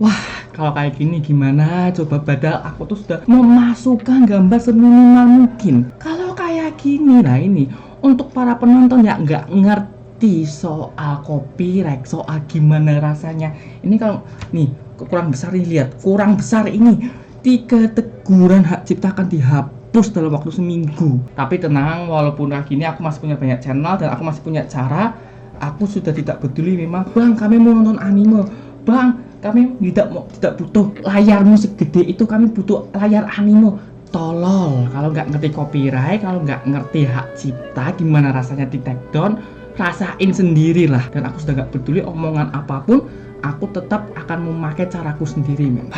Wah, kalau kayak gini gimana? Coba padahal aku tuh sudah memasukkan gambar seminimal mungkin. Kalau kayak gini, nah ini untuk para penonton ya nggak ngerti soal copyright, soal gimana rasanya. Ini kalau nih kurang besar nih, lihat kurang besar ini 3 teguran hak cipta akan dihapus dalam waktu seminggu. Tapi tenang, walaupun kayak gini aku masih punya banyak channel dan aku masih punya cara. Aku sudah tidak peduli memang, Bang, kami mau nonton anime. Bang, kami tidak butuh layarmu segede itu, kami butuh layar anime. Tolol, kalau nggak ngerti copyright, kalau nggak ngerti hak cipta, gimana rasanya di take down, rasain sendirilah. Dan aku sudah nggak peduli omongan apapun, aku tetap akan memakai caraku sendiri, men.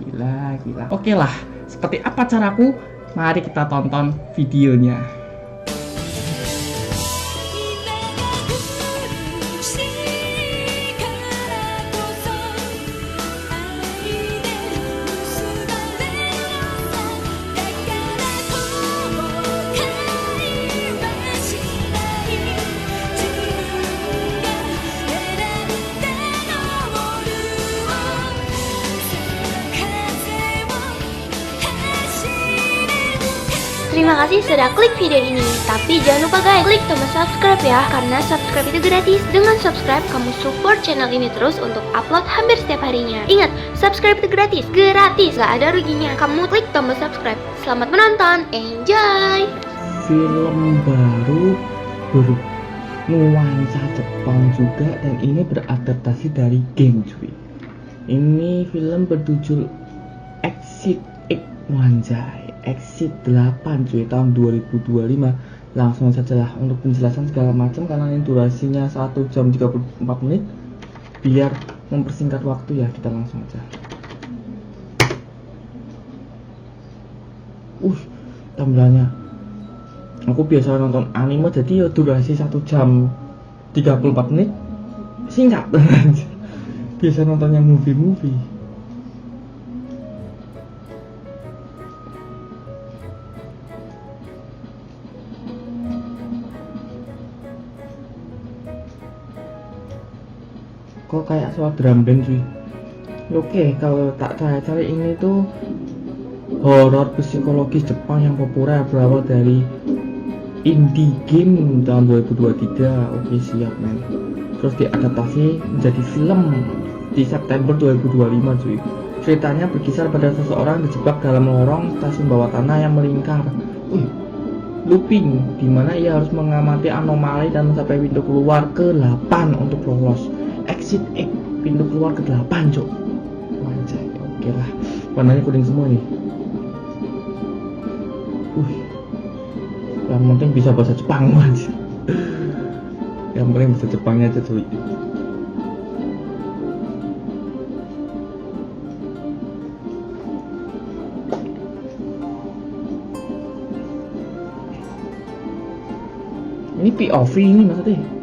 Gila. Oke lah, seperti apa caraku? Mari kita tonton videonya. Terima kasih sudah klik video ini. Tapi jangan lupa guys, klik tombol subscribe ya, karena subscribe itu gratis. Dengan subscribe, kamu support channel ini terus untuk upload hampir setiap harinya. Ingat, subscribe itu gratis, gak ada ruginya. Kamu klik tombol subscribe. Selamat menonton, enjoy! Film baru bernuansa Jepang juga, dan ini beradaptasi dari game cuy. Ini film berjudul Exit X Wanjai, Exit 8 cuy, tahun 2025. Langsung saja lah untuk penjelasan segala macam, karena ini durasinya 1 jam 34 menit. Biar mempersingkat waktu ya, kita langsung aja. Tampilannya, aku biasa nonton anime jadi ya durasi 1 jam 34 menit singkat. Biasa nontonnya movie. Kok kayak suara drum band cuy. Oke, kalau tak cari ini tuh horor psikologis Jepang yang populer, berawal dari indie game tahun 2023. Oke, siap men. Terus diadaptasi menjadi film di September 2025 cuy. Ceritanya berkisar pada seseorang dijebak dalam lorong stasiun bawah tanah yang melingkar. Looping, dimana ia harus mengamati anomali dan mencapai pintu keluar ke-8 untuk lolos. Exit X, pintu keluar ke-8 cok. Wanjai, oke lah. Warnanya kuning semua nih. Yang penting bisa bahasa Jepang aja. Yang penting bahasa Jepangnya aja cuy. Ini POV ini maksudnya.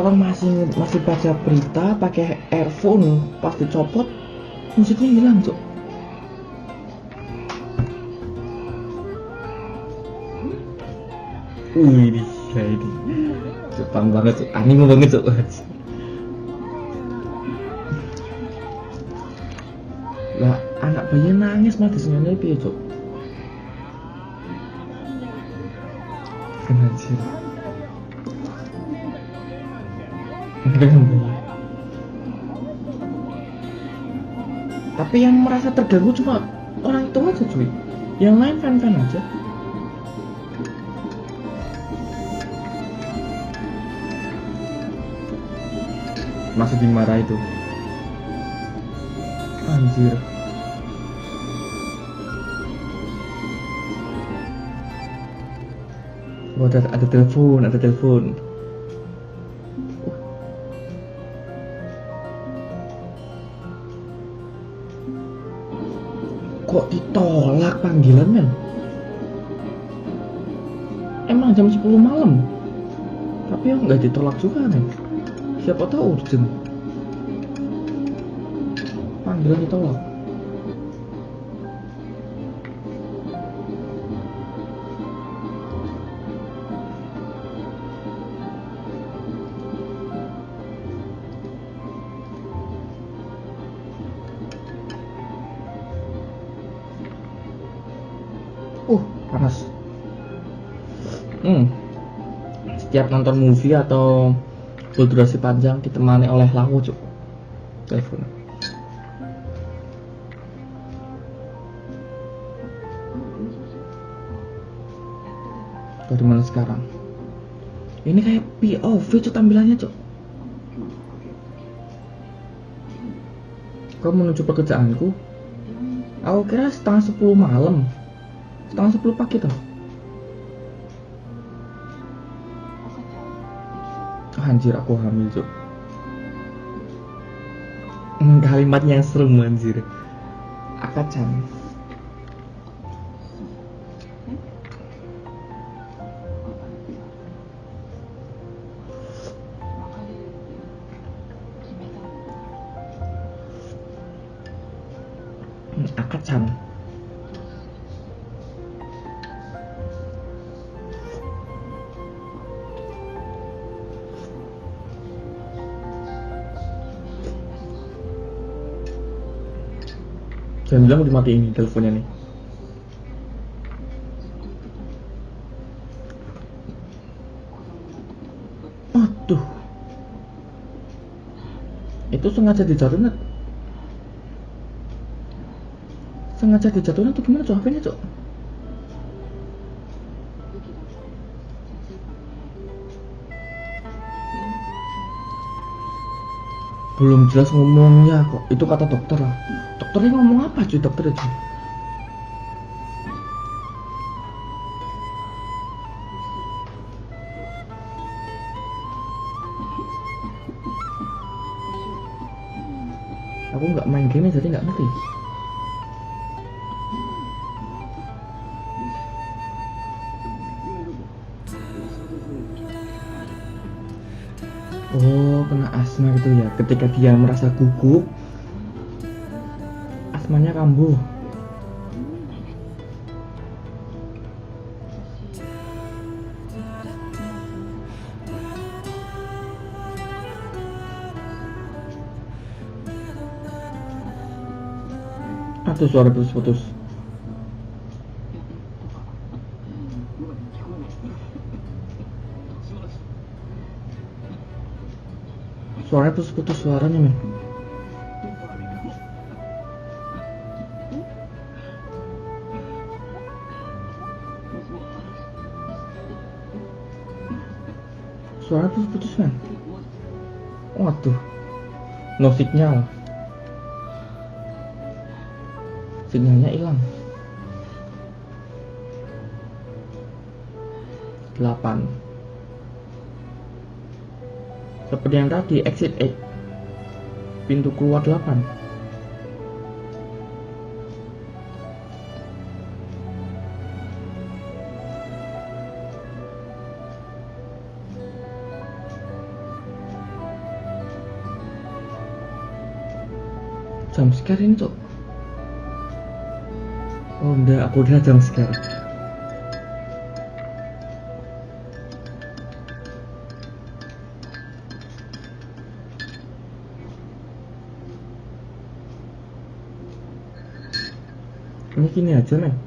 Orang masih baca berita pakai earphone, pas dicopot musiknya hilang cok. Ini Jepang banget cok, anime banget cok. Lah anak bayi nangis malah disengaja piye cok. Anjir. Tapi yang merasa terganggu cuma orang itu aja cuy, yang lain fan-fan aja. Masih dimarah itu. Anjir. Ada telepon. Kok ditolak panggilan men? Emang jam 10 malam? Tapi ya nggak ditolak juga men. Siapa tahu urgent. Panggilan ditolak. panas. Setiap nonton movie atau berdurasi panjang ditemani oleh lagu cuk. Telepon. Dari mana sekarang? Ini kayak POV cuk tampilannya cuk. Kau menuju pekerjaanku? Aku kira setengah 10 malam, setengah 10 pagi toh. Anjir aku hamil cuk. Kalimatnya yang serem anjir. Akacan. Akacan. Jangan bilang udah mati ini teleponnya nih. Aduh. Itu sengaja dijatuhin. Sengaja dijatuhin atau gimana cok HP-nya cok? Belum jelas ngomongnya kok. Itu kata dokter lah. Dokternya ngomong apa cuy dokter itu? Aku nggak main game jadi nggak ngerti. Oh, kena asma gitu ya. Ketika dia merasa gugup, asmanya kambuh. Aduh, suara putus-putus. Suaranya putus-putus suaranya men. Suaranya putus-putus men. Waduh, no signal. Sinyalnya hilang. 8. Seperti yang tadi, exit 8. Pintu keluar 8. Jam scare ini tuh. Oh enggak, aku udah jam scare. Ini gini aja men.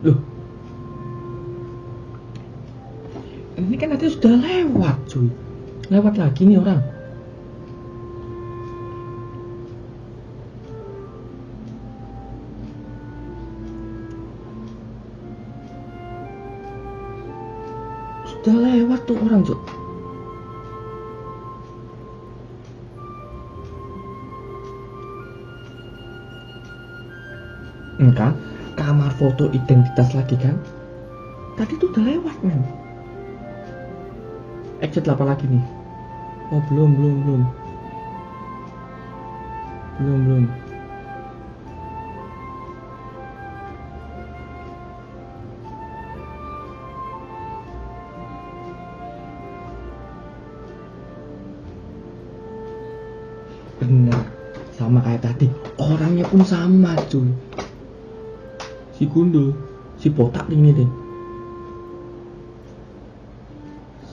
Loh, ini kan tadi sudah lewat cuy. Lewat lagi nih orang. Sudah lewat tuh orang cuy. Enggak, kamar foto identitas lagi kan? Tadi tuh udah lewat men. Exit 8 lagi nih. Oh belum. Bener, sama kayak tadi. Orangnya pun sama cuy. Si gundul, si botak ini deh.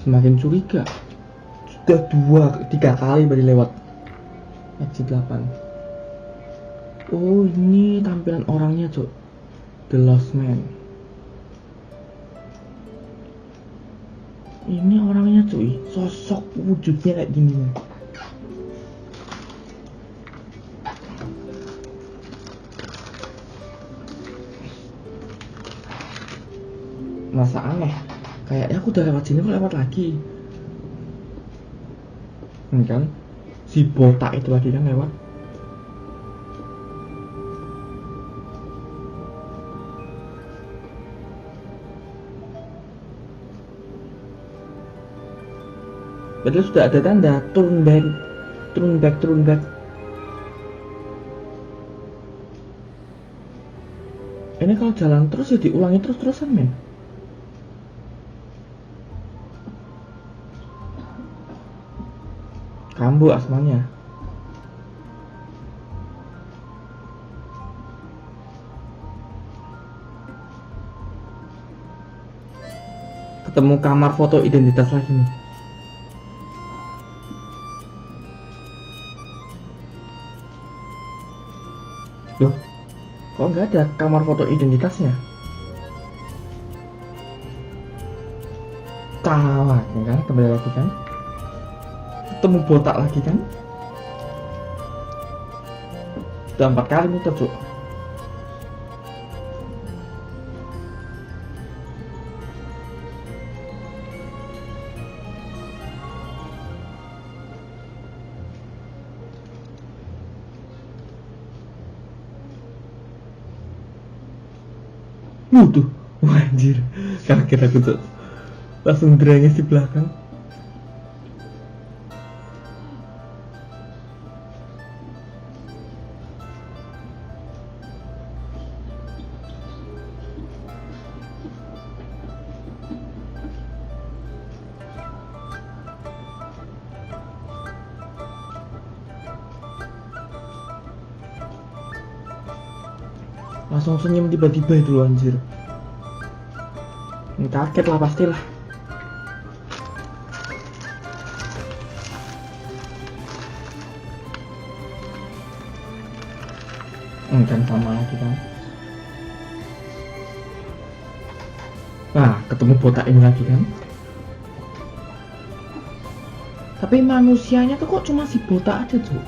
Semakin curiga. Sudah 2-3 kali baru lewat exit 8. Oh, ini tampilan orangnya, Cok. The Lost Man. Ini orangnya, cuy. Sosok wujudnya kayak gini nih. Masa aneh. Kayaknya aku udah lewat sini kok lewat lagi. Ini kan si botak itu lagi kan lewat. Padahal sudah ada tanda turn back, turn back, turn back. Ini kalau jalan terus ya diulangi terus-terusan, men. Kambuh asmanya. Ketemu kamar foto identitas lagi nih. Loh, kok nggak ada kamar foto identitasnya? Kalah, ya kan? Kembali lagi kan? Ketemu botak lagi kan? Sudah 4 kali muter, Cuk. Tuh, anjir, kaget aku tuh. Langsung derengis di belakang. Langsung senyum tiba-tiba itu loh, anjir. Ini kaget lah pastilah. Kan sama lagi kan. Nah, ketemu botak ini lagi kan. Tapi manusianya tuh kok cuma si botak aja, tuh.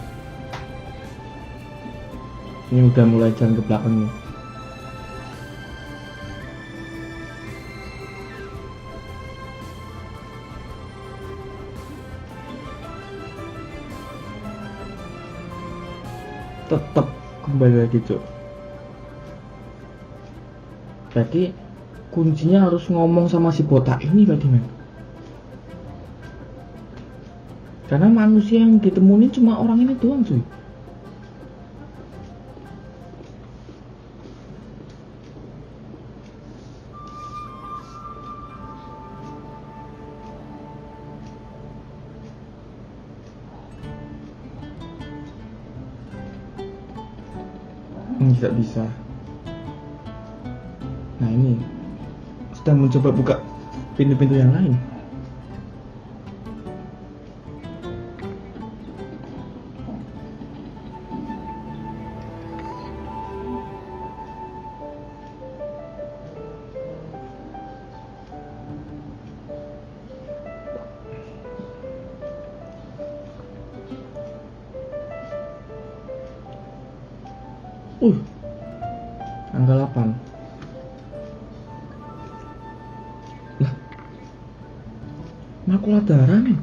Ini udah mulai jalan ke belakang nih. Tetap kembali lagi, Cuk. Berarti kuncinya harus ngomong sama si botak ini berarti, men. Karena manusia yang ditemuin cuma orang ini doang, cuy. Tidak bisa. Nah, ini sedang mencoba buka pintu-pintu yang lain. Tanggal 8. Lah, makula darah nih.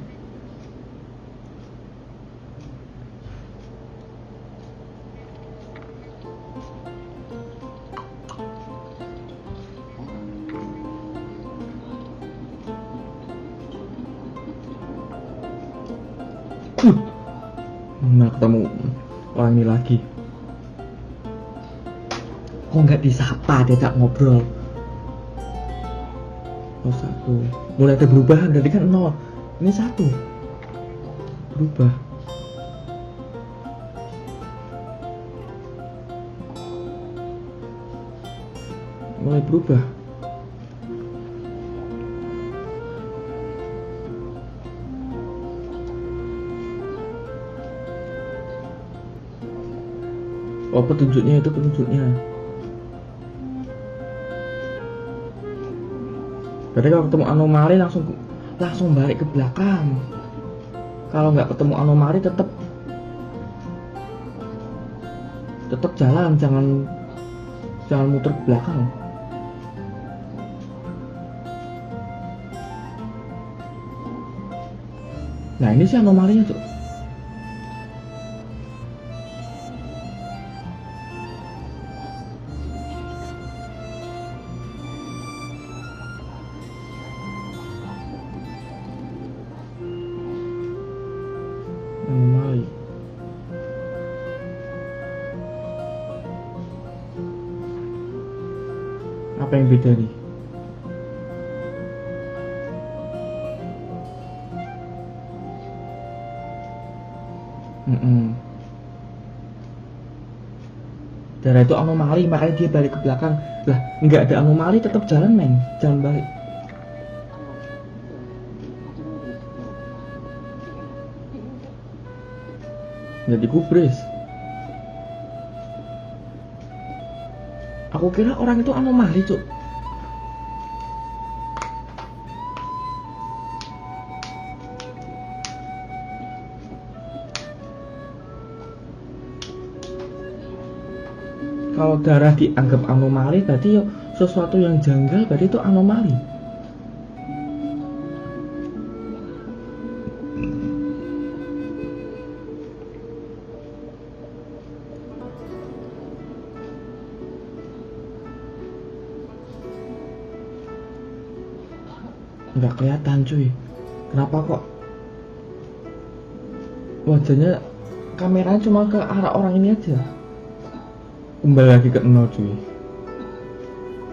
Nah, ketemu orang ini lagi. Kok nggak disapa, diajak ngobrol. Oh, 1. Mulai ada perubahan, tadi kan 0. Ini 1. Berubah. mulai berubah. Oh, petunjuknya itu petunjuknya. Berarti kalau ketemu anomali langsung balik ke belakang. Kalau nggak ketemu anomali tetap jalan, jangan muter ke belakang. Nah, ini sih anomalinya, Cuk. Anomali. Apa yang beda nih? Darah itu anomali, makanya dia balik ke belakang. Lah, nggak ada anomali, tetap jalan, men. Jangan balik. Jadi gubris. Aku kira orang itu anomali, Cuk. Kalau darah dianggap anomali, berarti sesuatu yang janggal, berarti itu anomali. Nggak kelihatan, cuy. Kenapa kok wajahnya kameranya cuma ke arah orang ini aja? Kembali lagi ke nol, cuy.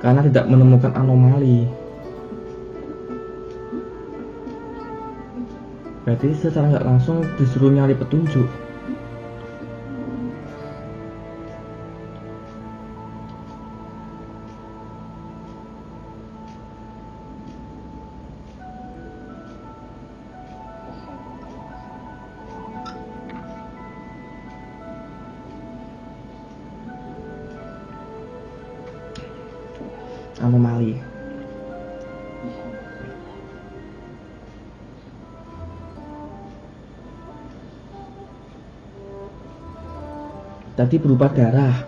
Karena tidak menemukan anomali. Berarti secara nggak langsung disuruh nyari petunjuk. Anomali. Tadi berupa darah.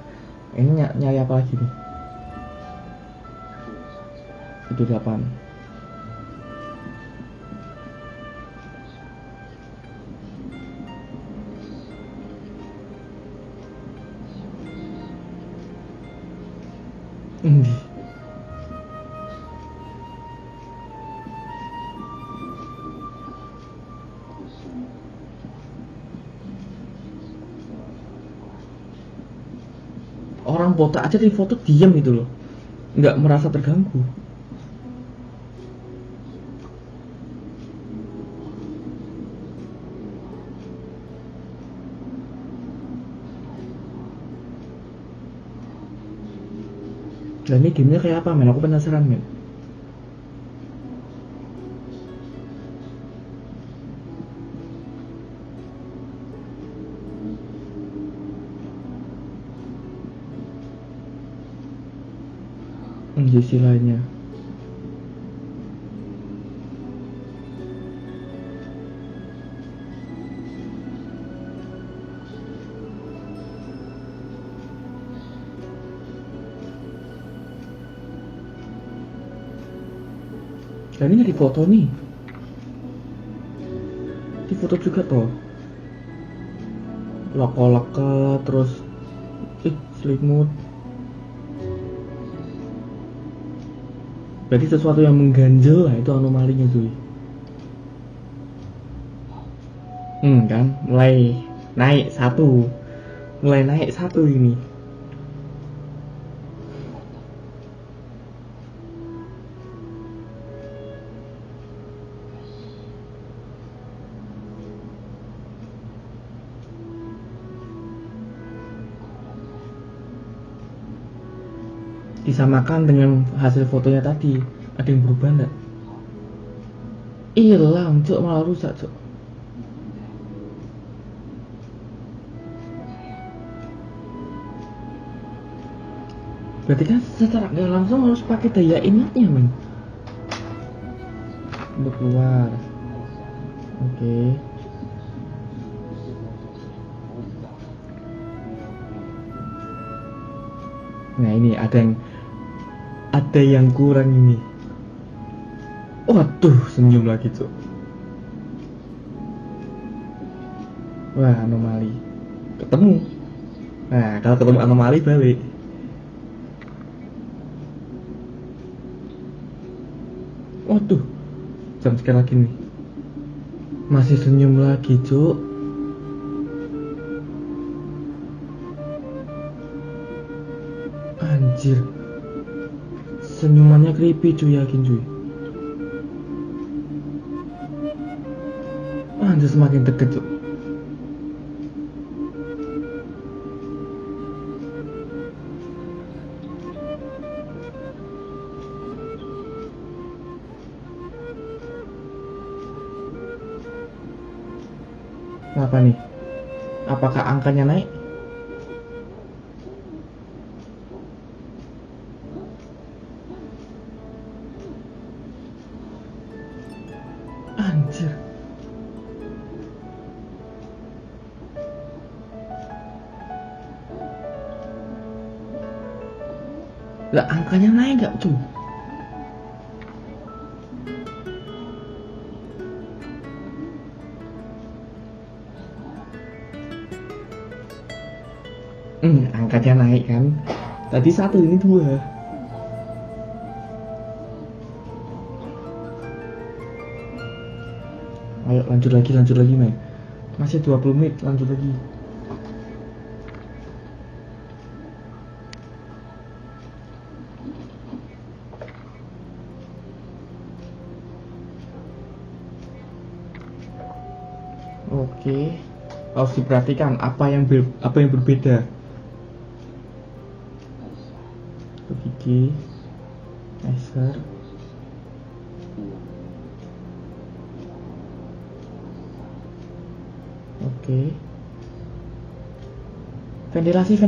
Ini nyari apa lagi nih? Itu 8. Ini orang botak aja di foto diam gitu loh, nggak merasa terganggu. Dan ini gamenya kayak apa, men? Aku penasaran, men. Sisi lainnya. Dan ini di foto nih. Di foto juga toh. Laka-laka terus selimut. Berarti sesuatu yang mengganjel lah, itu anomalinya, cuy. Kan mulai naik satu ini. Di disamakan dengan hasil fotonya tadi, ada yang berubah enggak? Hilang cok, malah rusak cok. Berarti kan secara nggak langsung harus pakai daya ingatnya men untuk keluar. Oke. Nah ini ada yang kurang ini. Waduh, senyum lagi tuh. Wah, anomali. Ketemu. Nah, kalau ketemu anomali balik. Waduh, jam sekali lagi nih. Masih senyum lagi, Cuk. Anjir. Senyumannya creepy cuy, yakin cuy. Anjir, semakin deket Cuk. Apa nih? Apakah angkanya naik? Anjir. Lah angkanya naik gak cuy? Angkanya naik kan? Tadi 1, ini 2. Ayo lanjut lagi men. Masih 20 menit, lanjut lagi. Oke, harus diperhatikan apa yang berbeda. Gigi, laser. Oke. Ventilasi.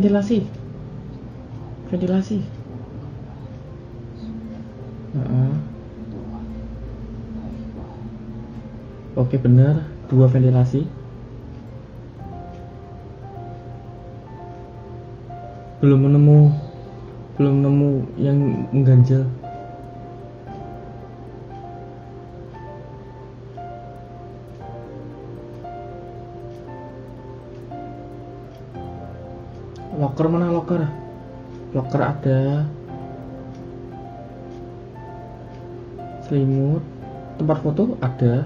Oke, benar, 2 ventilasi. Belum nemu yang mengganjal. Locker mana locker? Locker ada. Selimut. Tempat foto ada.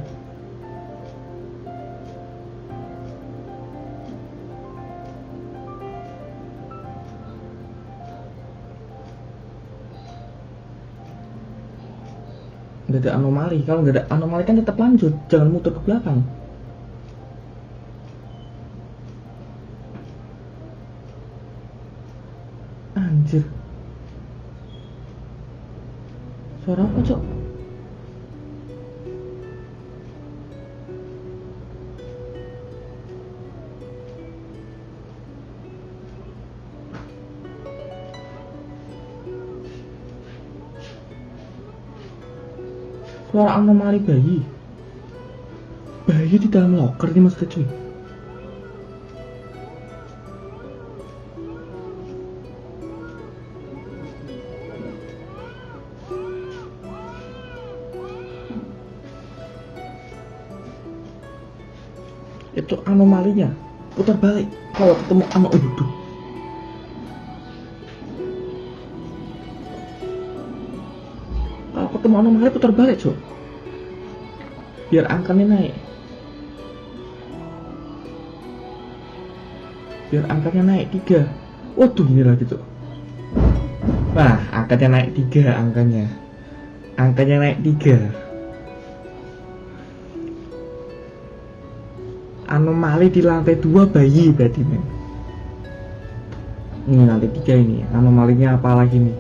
Nggak ada anomali. Kalau nggak ada anomali kan tetap lanjut, jangan muter ke belakang. Anjir, suara apa cok? Suara anomali bayi di dalam locker nih maksudnya cuy. Itu anomalinya putar balik kalau ketemu kalau ketemu anomali putar balik cuy, biar angkanya naik. Biar angkanya naik 3. Waduh, ini lagi tuh. Nah, angkanya naik 3 angkanya. Angkanya naik 3. Anomali di lantai 2 bayi berarti men. Ini lantai 3 ini. Anomalinya apa lagi nih?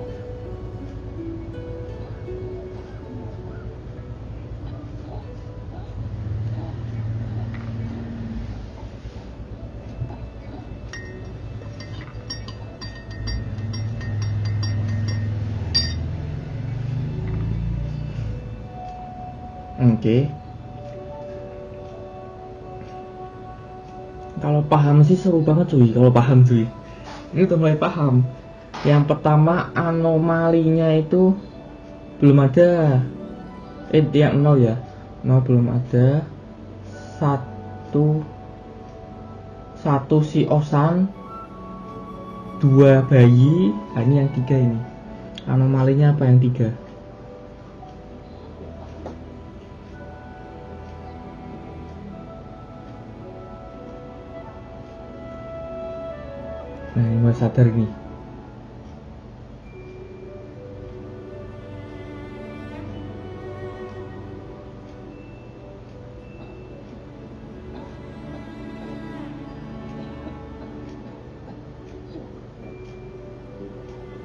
Oke. Kalau paham sih seru banget cuy, kalau paham cuy. Ini udah mulai paham. Yang pertama anomalinya itu belum ada. Yang 0 ya. 0 belum ada. Satu si Osan, 2 bayi. Nah, ini yang 3 ini. Anomalinya apa yang 3? Nah, ini mulai sadar nih.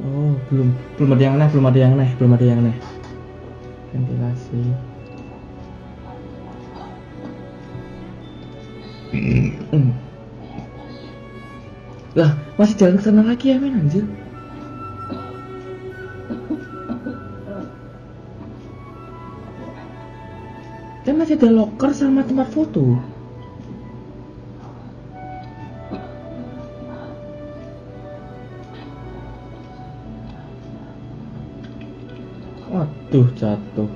Oh, belum ada yang aneh. Ventilasi. Lah, masih jalan ke sana lagi ya, men, anjir. Dan masih ada locker sama tempat foto. Waduh, jatuh.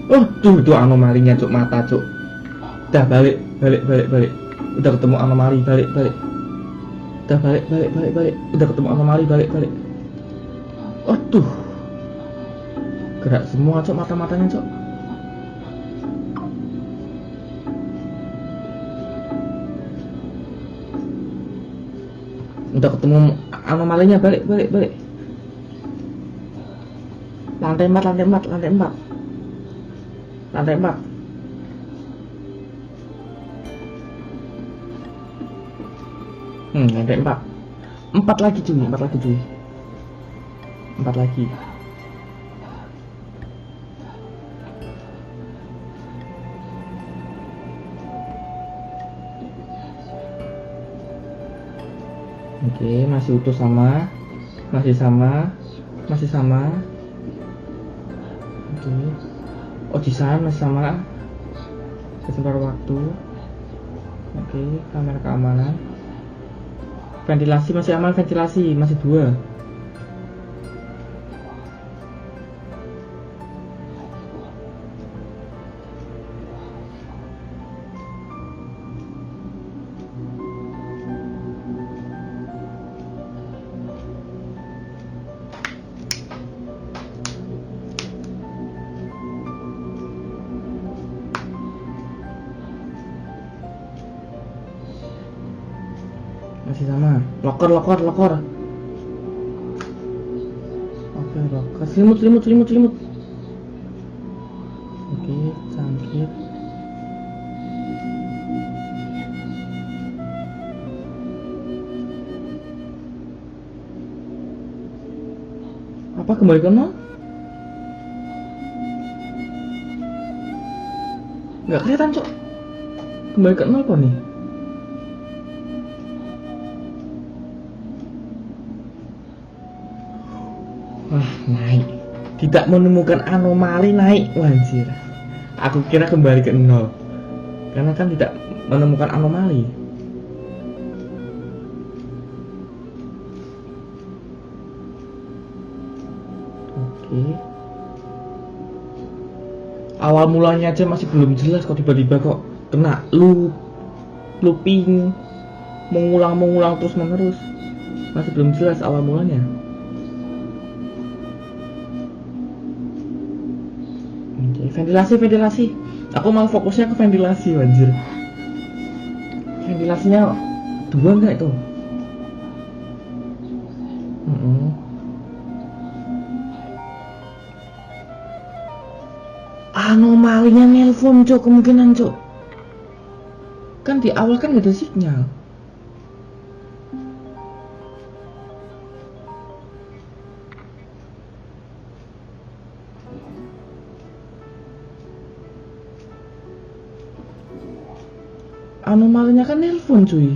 Oh, tuh anomalinya, cuk, mata, cuk. Udah balik. Udah ketemu anomali, balik. Udah balik. Udah ketemu anomali, balik. Aduh. Gerak semua, cuk, mata-matanya, cuk. Udah ketemu anomalinya, balik. Lantai 4. Lantai 4. Lantai 4. 4 lagi cuy. 4 lagi. Oke, masih utuh sama. Masih sama. Oke. Oh, desain masih sama. Sebentar waktu. Oke, kamera keamanan. Ventilasi masih aman, masih 2. Masih sama. Locker. Oke, locker. Selimut. Oke, cangkir. Apa kembali ke 0? Nggak kelihatan, cok. Kembali ke 0 kok nih. Wah, naik. Tidak menemukan anomali, naik. Anjir. Aku kira kembali ke 0. Karena kan tidak menemukan anomali. Oke. Awal mulanya aja masih belum jelas kok, tiba-tiba kok kena looping, mengulang terus menerus. Masih belum jelas awal mulanya. Ventilasi. Aku mau fokusnya ke ventilasi, anjir. Ventilasinya 2 enggak itu? Anomalinya nelpon, cok, kemungkinan, cok. Kan di awal kan gak ada sinyal. Anomalinya kan nelpon, cuy.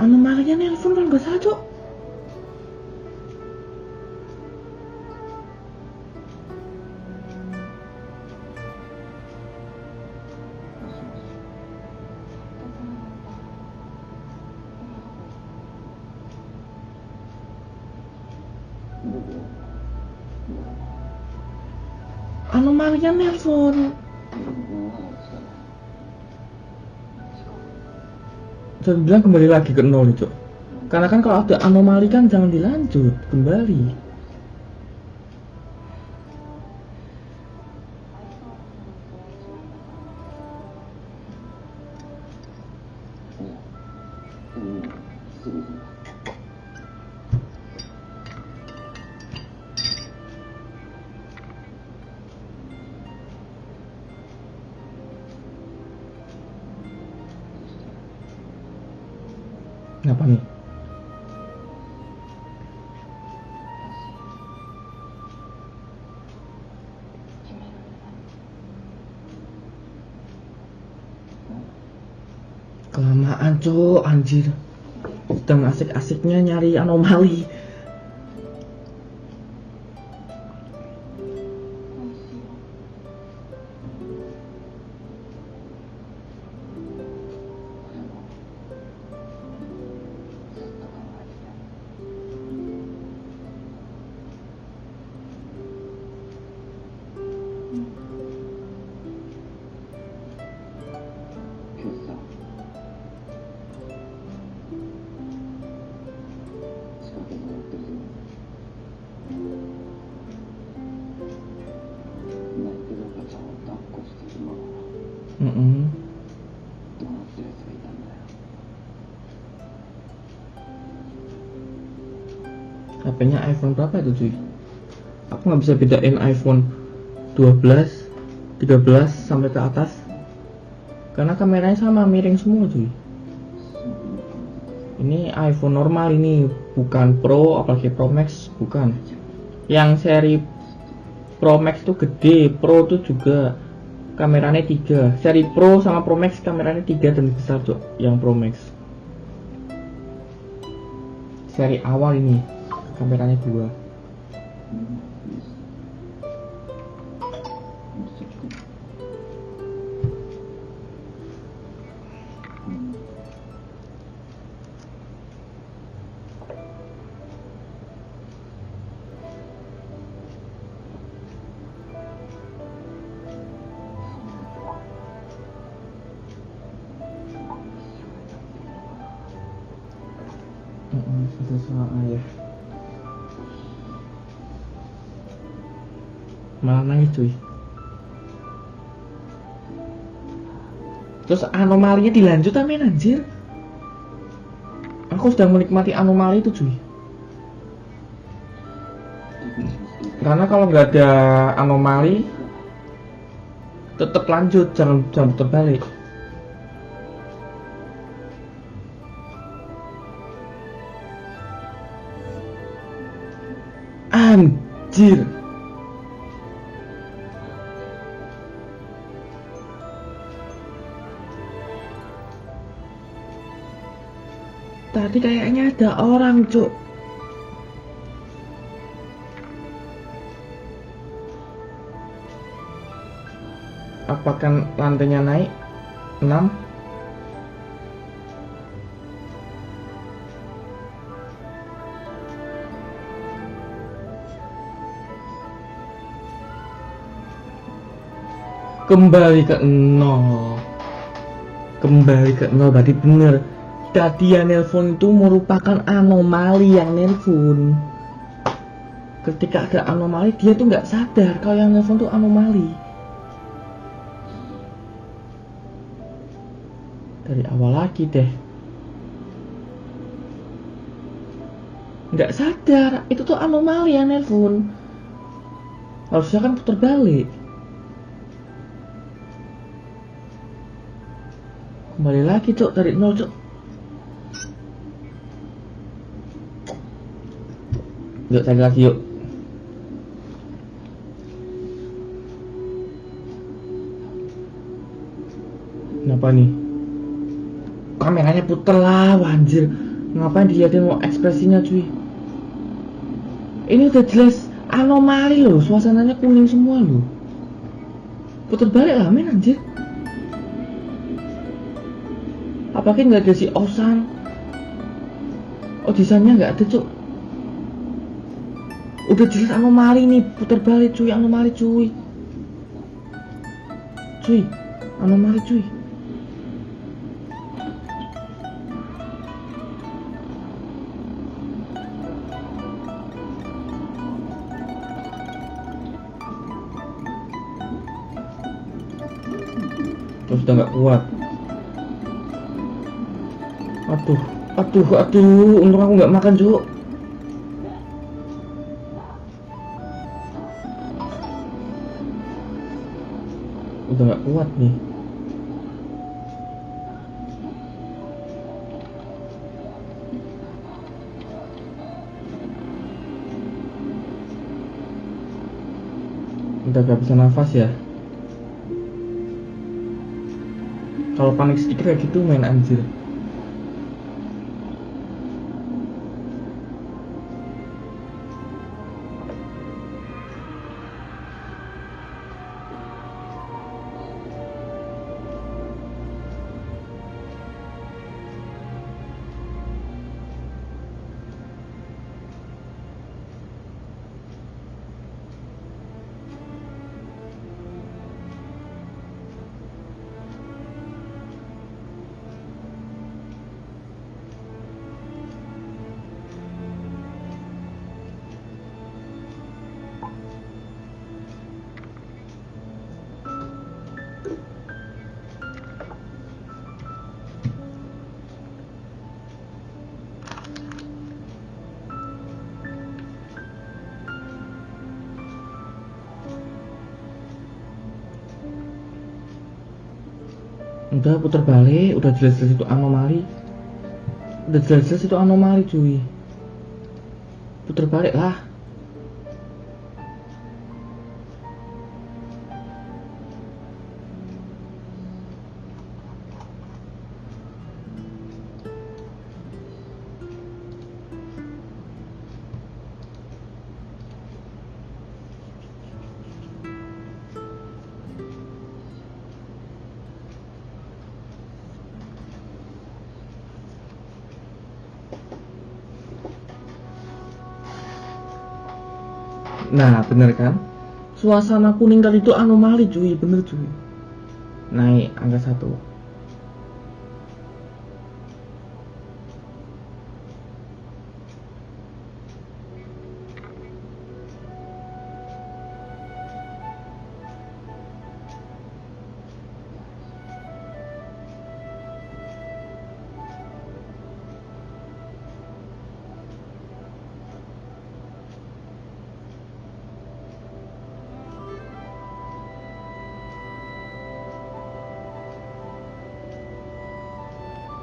Anomalinya nelpon kan gak salah, Cok. Anomalinya nelpon. Saya bilang kembali lagi ke nol nih, Cok. Karena kan kalau ada anomali kan jangan dilanjut kembali. Apa nih? Kelamaan, Cok, anjir. Sedang asik-asiknya nyari anomali. HP-nya iPhone berapa itu, cuy? Aku nggak bisa bedain iPhone 12, 13 sampai ke atas. Karena kameranya sama, miring semua, cuy. Ini iPhone normal ini, bukan Pro, apalagi Pro Max, bukan. Yang seri Pro Max tuh gede, Pro tuh juga kameranya 3. Seri Pro sama Pro Max kameranya 3 dan besar, Cok, yang Pro Max. Seri awal ini kameranya 2. Itu soal ayah. Malah nangis, cuy. Terus anomalinya dilanjut amin, anjir. Aku sedang menikmati anomali itu, cuy. Karena kalau nggak ada anomali tetap lanjut, jangan terbalik. Anjir. Tadi kayaknya ada orang, Cuk. Apakah lantainya naik? 6? Kembali ke 0. Kembali ke 0, berarti bener. Tadi yang nelpon itu merupakan anomali yang nelpon. Ketika ada anomali, dia tuh nggak sadar kalau yang nelpon tuh anomali. Dari awal lagi deh. Nggak sadar, itu tuh anomali yang nelpon. Harusnya kan putar balik. Kembali lagi, Cok, dari 0, Cok. Yuk, cari lagi, yuk. Kenapa nih? Kameranya puter lah, anjir. Ngapain dilihatin mau ekspresinya cuy? Ini udah jelas anomali loh, suasananya kuning semua loh. Puter balik lah men anjir. Apakah nggak ada si Osan? Oh desainnya nggak ada cuk. Udah jelas anomali nih, puter balik cuy, anomali cuy. Cuy, anomali cuy. Terus udah nggak kuat. Aduh, untung aku nggak makan cuk. Udah nggak kuat nih. Udah gak bisa nafas ya. Kalau panik sedikit kayak gitu main anjir. Udah putar balik, udah jelas-jelas itu anomali. Udah jelas-jelas itu anomali cuy. Putar balik lah. Nah bener kan, suasana kuning tadi itu anomali cuy, bener cuy. Naik angka 1.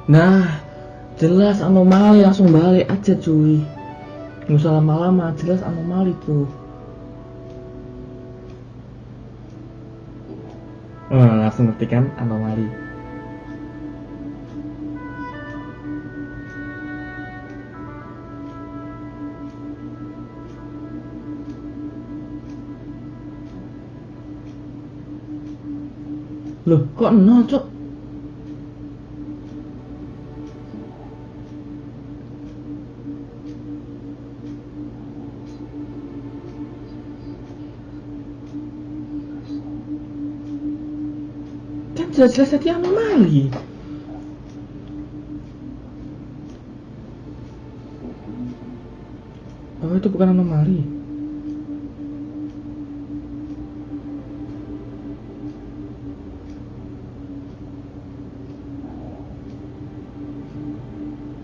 Nah, jelas anomali, langsung balik aja cuy. Nggak usah lama-lama, jelas anomali tuh. Langsung ngerti kan anomali. Loh, kok nol cok? Kan jelas-jelas tadi anomali. Oh itu bukan anomali.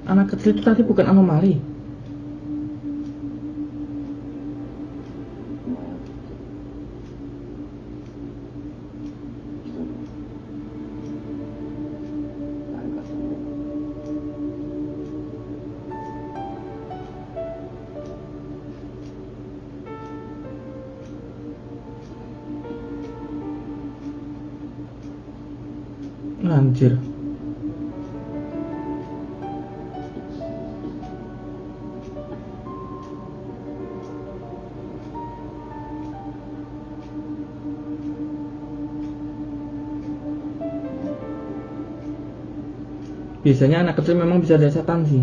Anak kecil itu tadi bukan anomali. Anjir. Biasanya anak kecil memang bisa lihat setan sih.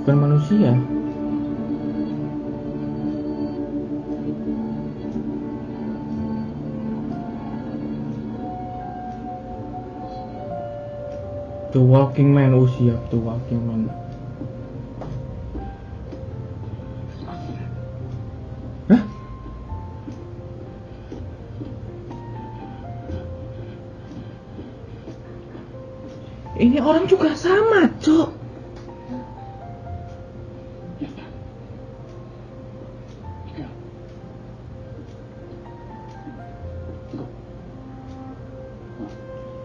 Bukan manusia. The Walking Man, oh siap, The Walking Man. Hah? Ini orang juga sama, Cok.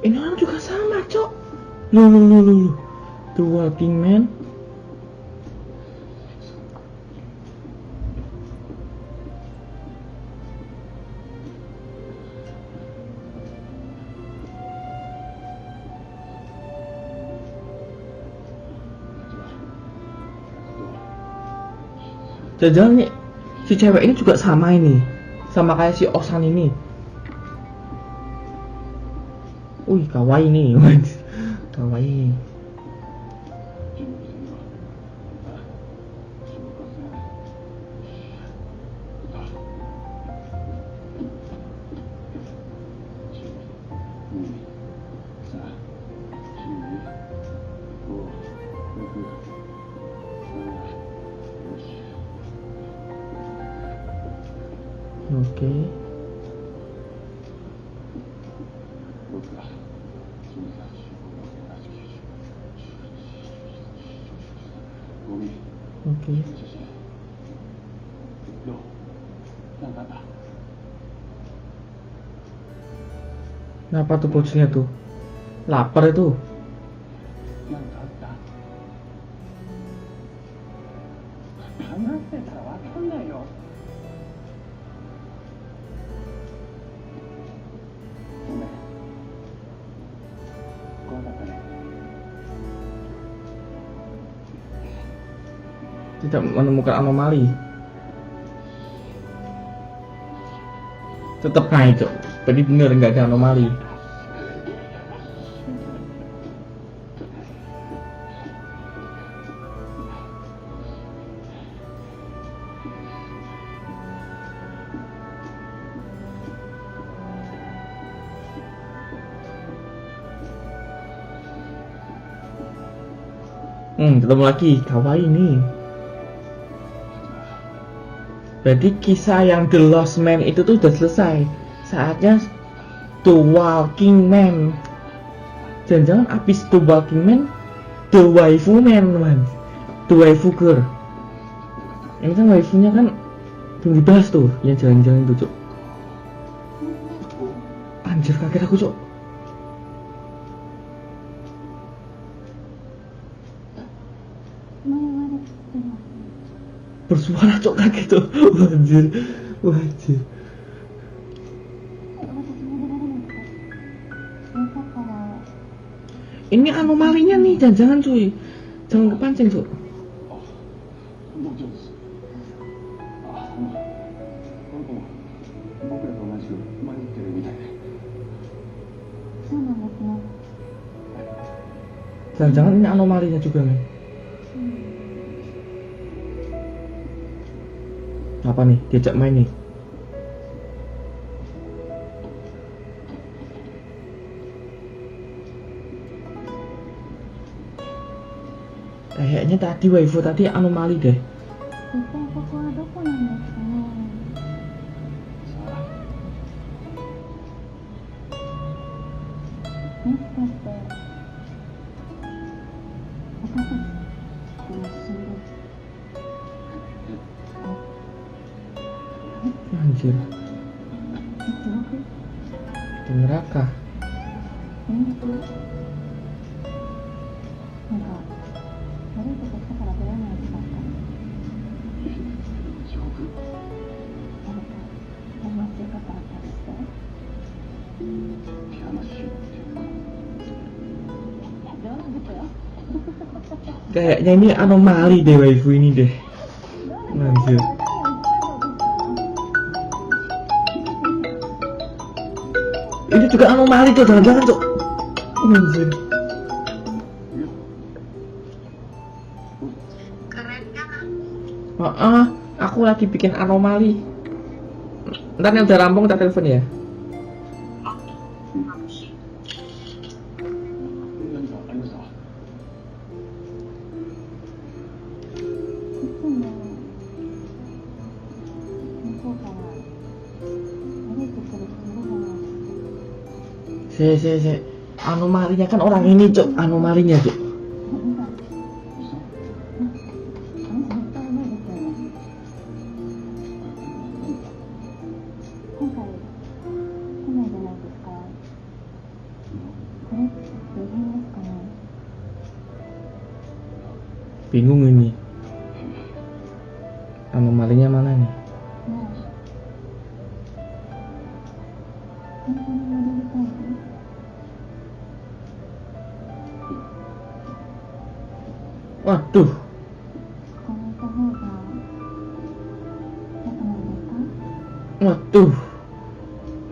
Ini orang juga sama, Cok. Lu. The Walking Man. Jangan nih, si cewek ini juga sama ini, sama kayak si Osan ini. Wih, kawaii nih, kawaii. Oke. Oke. Kenapa tuh bosnya tuh? Lapar itu. Tidak menemukan anomali. Tetap naik, Cok. Tadi bener nggak ada anomali. Ketemu lagi, kawaii nih. Berarti kisah yang The Lost Man itu tuh udah selesai. Saatnya The Walking Man. Jangan-jangan abis The Walking Man, The Waifu Man, man. The Waifu Girl. Ini kan waifunya kan belum dibahas tuh, yang jalan-jalan itu, Cok. Anjir, kaget aku, Cok. Bersuara, Cok, kaget tuh. Wajir. Ini anomalinya nih, jangan cuy. Jangan kepancing, Cok. Jangan-jangan ini anomalinya juga, men. Apa nih? Diajak main nih. Kayaknya tadi waifu tadi anomali deh. Anjir. Di neraka. Kayaknya ini anomali deh waifu ini deh. Anjir. Ini juga anomali tuh, jangan-jangan tuh. Anjir. Aku lagi bikin anomali. Ntar yang udah rampung tak telepon ya. Si anomalinya kan orang ini cok, anomalinya cok. Bingung ini. Anomalinya mana nih? Waduh. Waduh.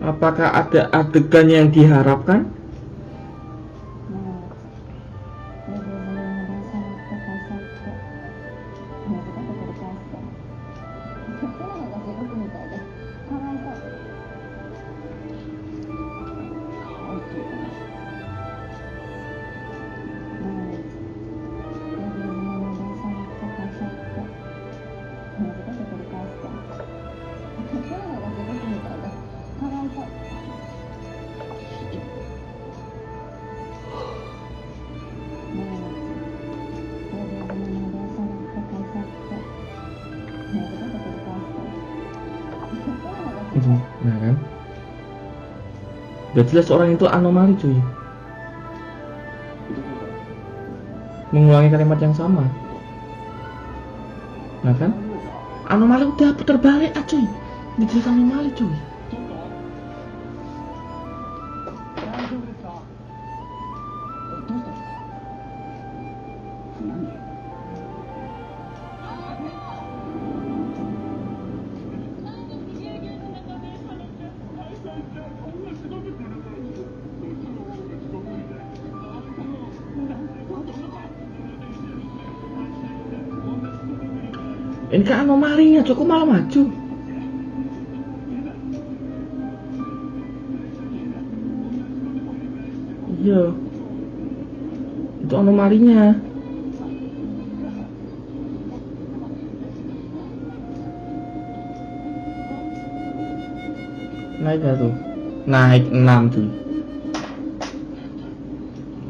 Apakah ada adegan yang diharapkan? Nah kan, udah jelas orang itu anomali cuy, mengulangi kalimat yang sama. Nah kan, anomali udah putar balik cuy, ini jelas anomali cuy. Ini kan anomalinya, cukup malah maju. Iya, itu anomalinya. Naik gak tuh? Naik 6 tuh.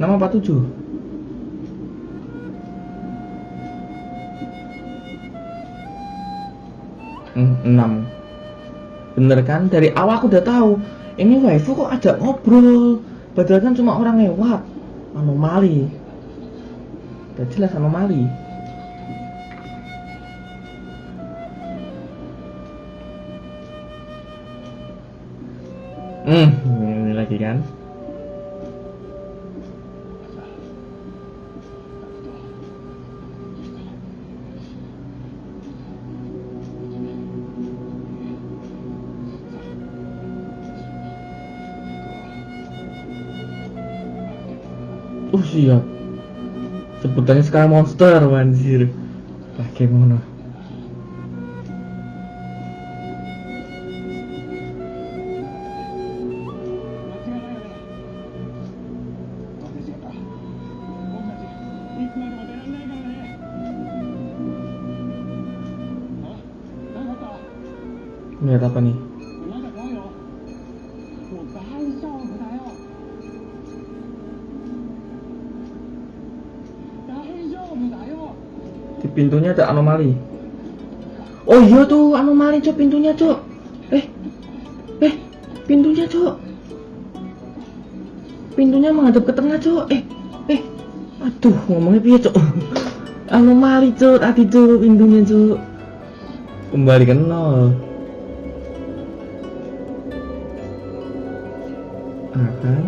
6 apa 7? Enam. Bener kan? Dari awal aku udah tahu. Ini waifu kok ada ngobrol. Padahal kan cuma orang lewat. Anomali. Udah jelas anomali. Ini lagi kan? Oh siap. Sebutannya sekarang monster, anjir. Bagaimana? Lihat apa nih? Di pintunya ada anomali. Oh iya tuh anomali cok, pintunya cok. Pintunya cok. Pintunya menghadap ke tengah cok. Aduh ngomongnya piye cok. Anomali cok tadi tuh pintunya cok. Kembali ke nol. Kan?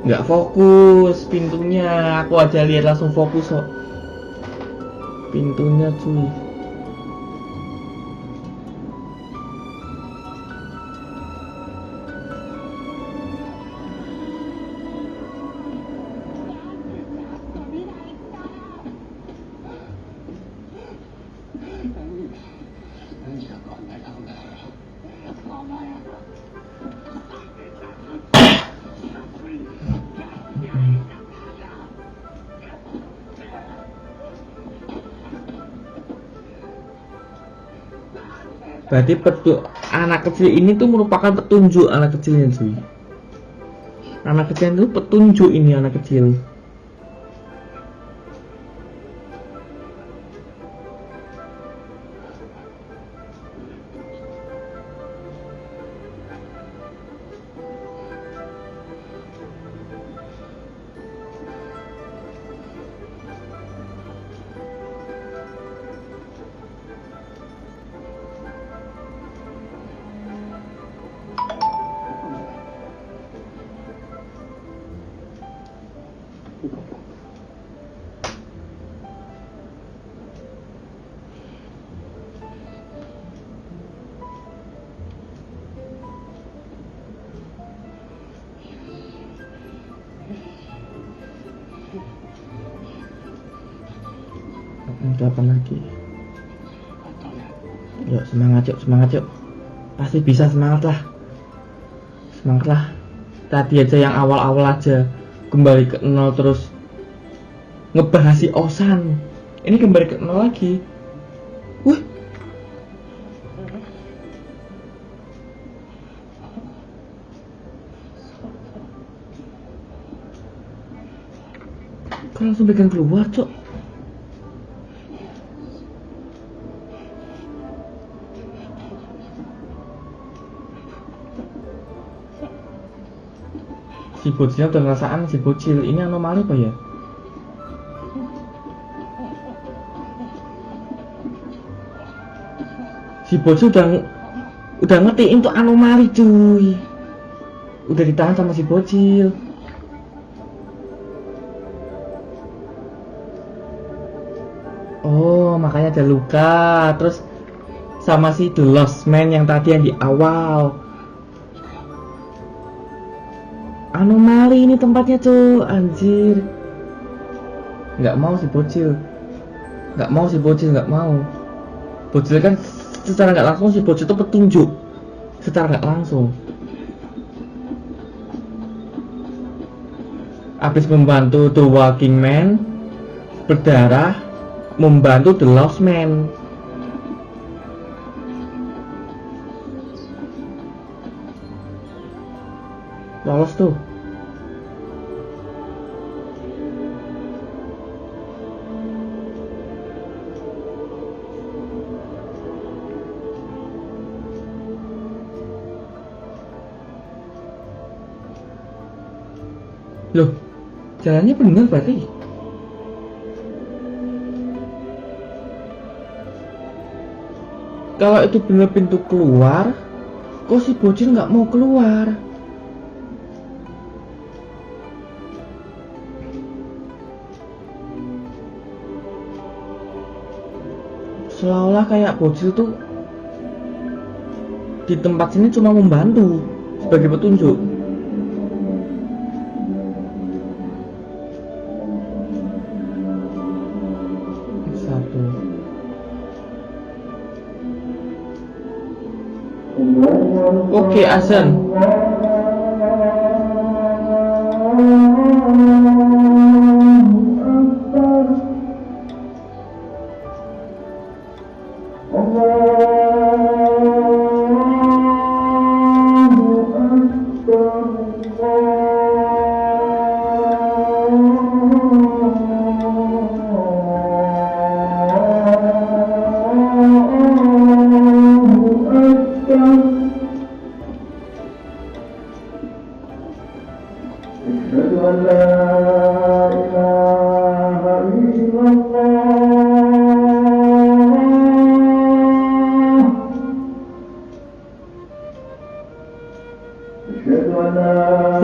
Nggak fokus pintunya, aku aja lihat langsung fokus kok. Pintunya cuy. Berarti anak kecil ini tuh merupakan petunjuk anak kecilnya cuy. Anak kecil itu petunjuk ini anak kecil. Untuk apa lagi? Yuk semangat yuk. Pasti bisa, semangat lah. Tadi aja yang awal-awal aja kembali ke nol terus ngebahas si Osan. Ini kembali ke nol lagi. Wih. Kok langsung bikin keluar, Cok? Si bocilnya udah ngerasaan si bocil ini anomali apa ya? Si bocil udah ngertiin tuh anomali cuy. Udah ditahan sama si bocil. Oh, makanya ada luka. Terus sama si The Lost Man yang tadi yang di awal. Anomali ini tempatnya tuh, anjir. Nggak mau si bocil. Bocil kan secara nggak langsung si bocil itu petunjuk. Secara nggak langsung. Habis membantu The Walking Man berdarah, membantu The Lost Man. Lolos tuh. Loh, jalannya benar berarti. Kalau itu benar pintu keluar, kok si bocil nggak mau keluar? Seolah-olah kayak bocil tuh di tempat sini cuma membantu sebagai petunjuk. Satu. Oke, azan.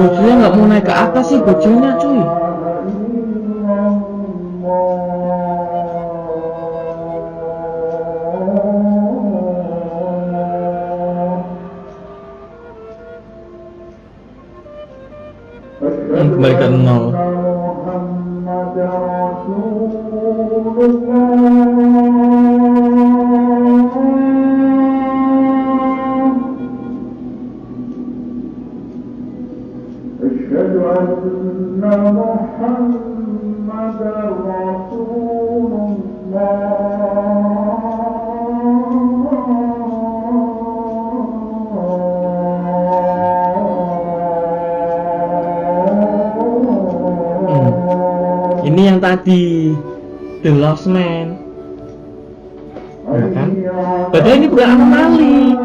Bocilnya nggak nggak mau naik ke atas sih bojolnya cuy. Kembali ke nol. Ini yang tadi The Lost Man. Nah, kan? Padahal ini bukan anomali.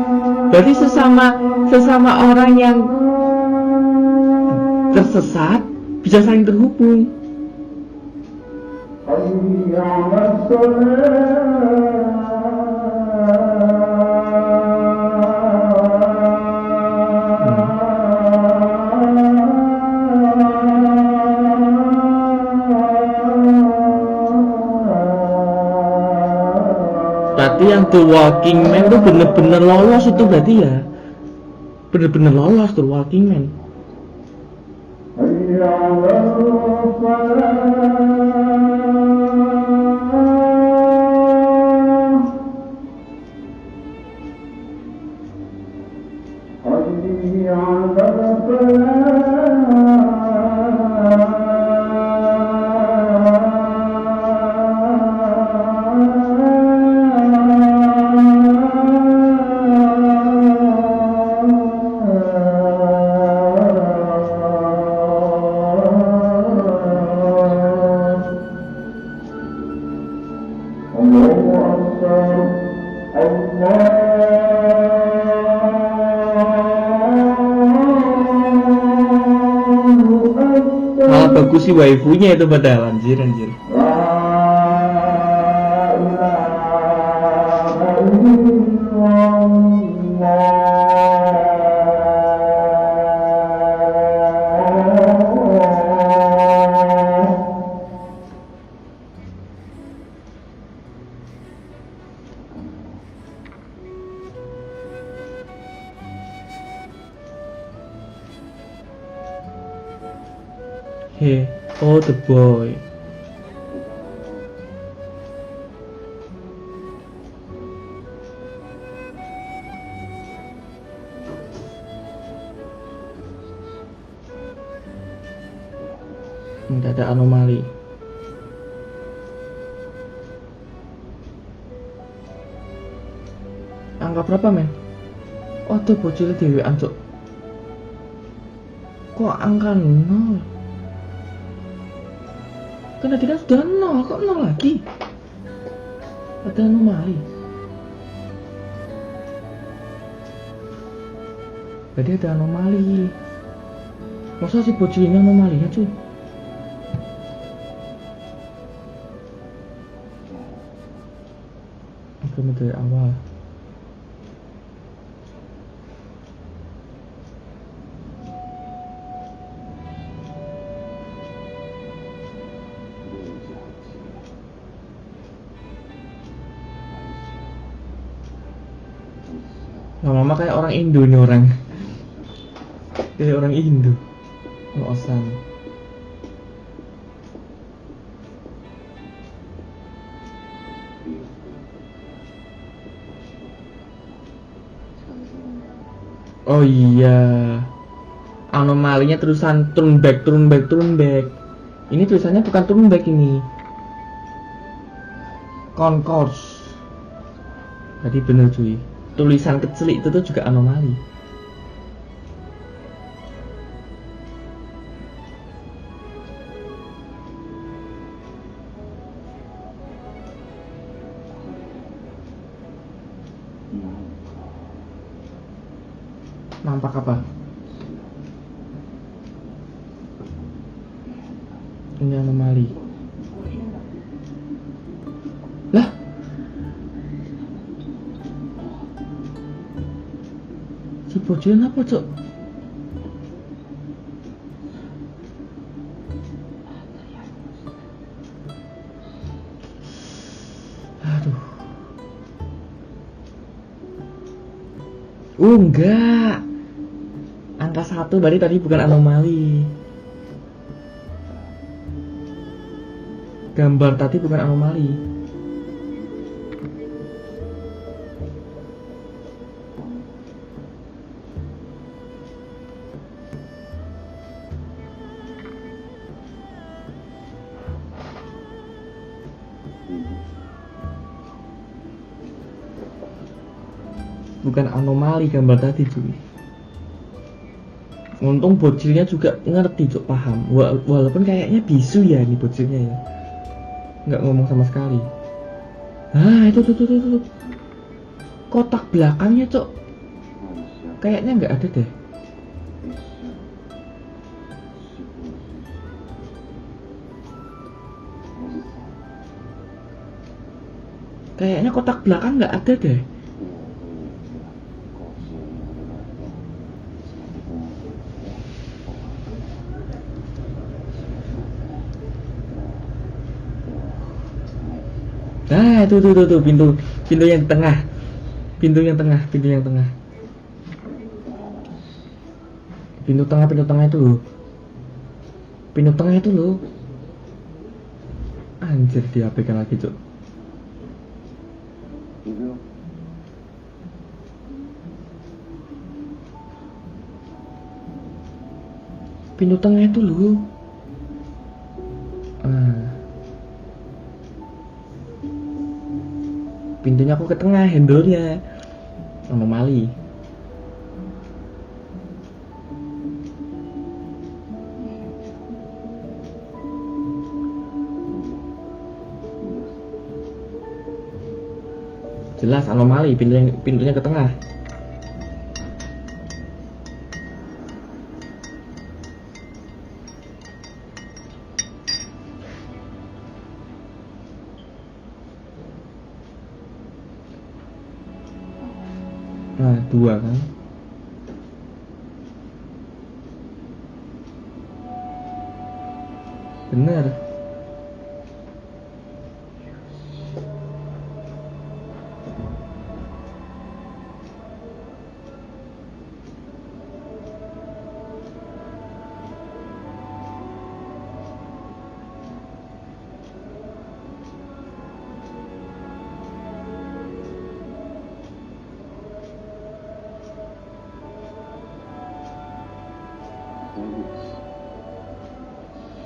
Berarti sesama orang yang tersesat bisa saling terhubung. Berarti yang The Walking Man itu bener-bener lolos itu berarti ya. Bener-bener lolos The Walking Man. Malah bagus sih waifunya itu padahal anjir. Hey, oh the boy. Tidak ada anomali. Angka berapa men? Oh tuh bocilnya dewe ancuk. Kok angka 0? Kan tadi kan sudah 0, kok 0 lagi? Ada anomali. Berarti ada anomali. Masa si bocil ini anomalinya cuy? Oke, dari awal. Lama-lama kayak orang Indo nih orang. Kayak orang Indo. Ngosan. Oh iya. Anomalinya terusan turn back. Ini tulisannya bukan turn back ini. Concourse. Tadi bener cuy. Tulisan kecil itu tuh juga anomali. Nampak apa? Ini anomali. Lah? Si bocil apa cok? Enggak. Angka 1 berarti tadi bukan anomali. Gambar tadi bukan anomali. Bukan anomali gambar tadi cuy. Untung bocilnya juga ngerti cuk, paham. Walaupun kayaknya bisu ya nih bocilnya ya. Nggak ngomong sama sekali. Ah itu tuh. Kotak belakangnya cuk. Kayaknya nggak ada deh. Kayaknya kotak belakang nggak ada deh. Nah, tuh pintu yang tengah. Pintu tengah itu loh. Pintu tengah itu loh. Anjir, diabaikan lagi, Cuk. Pintu tengah itu loh. Pintunya aku ke tengah, handle-nya anomali. Jelas anomali, pintunya ke tengah. Nah, 2 kan. Bener.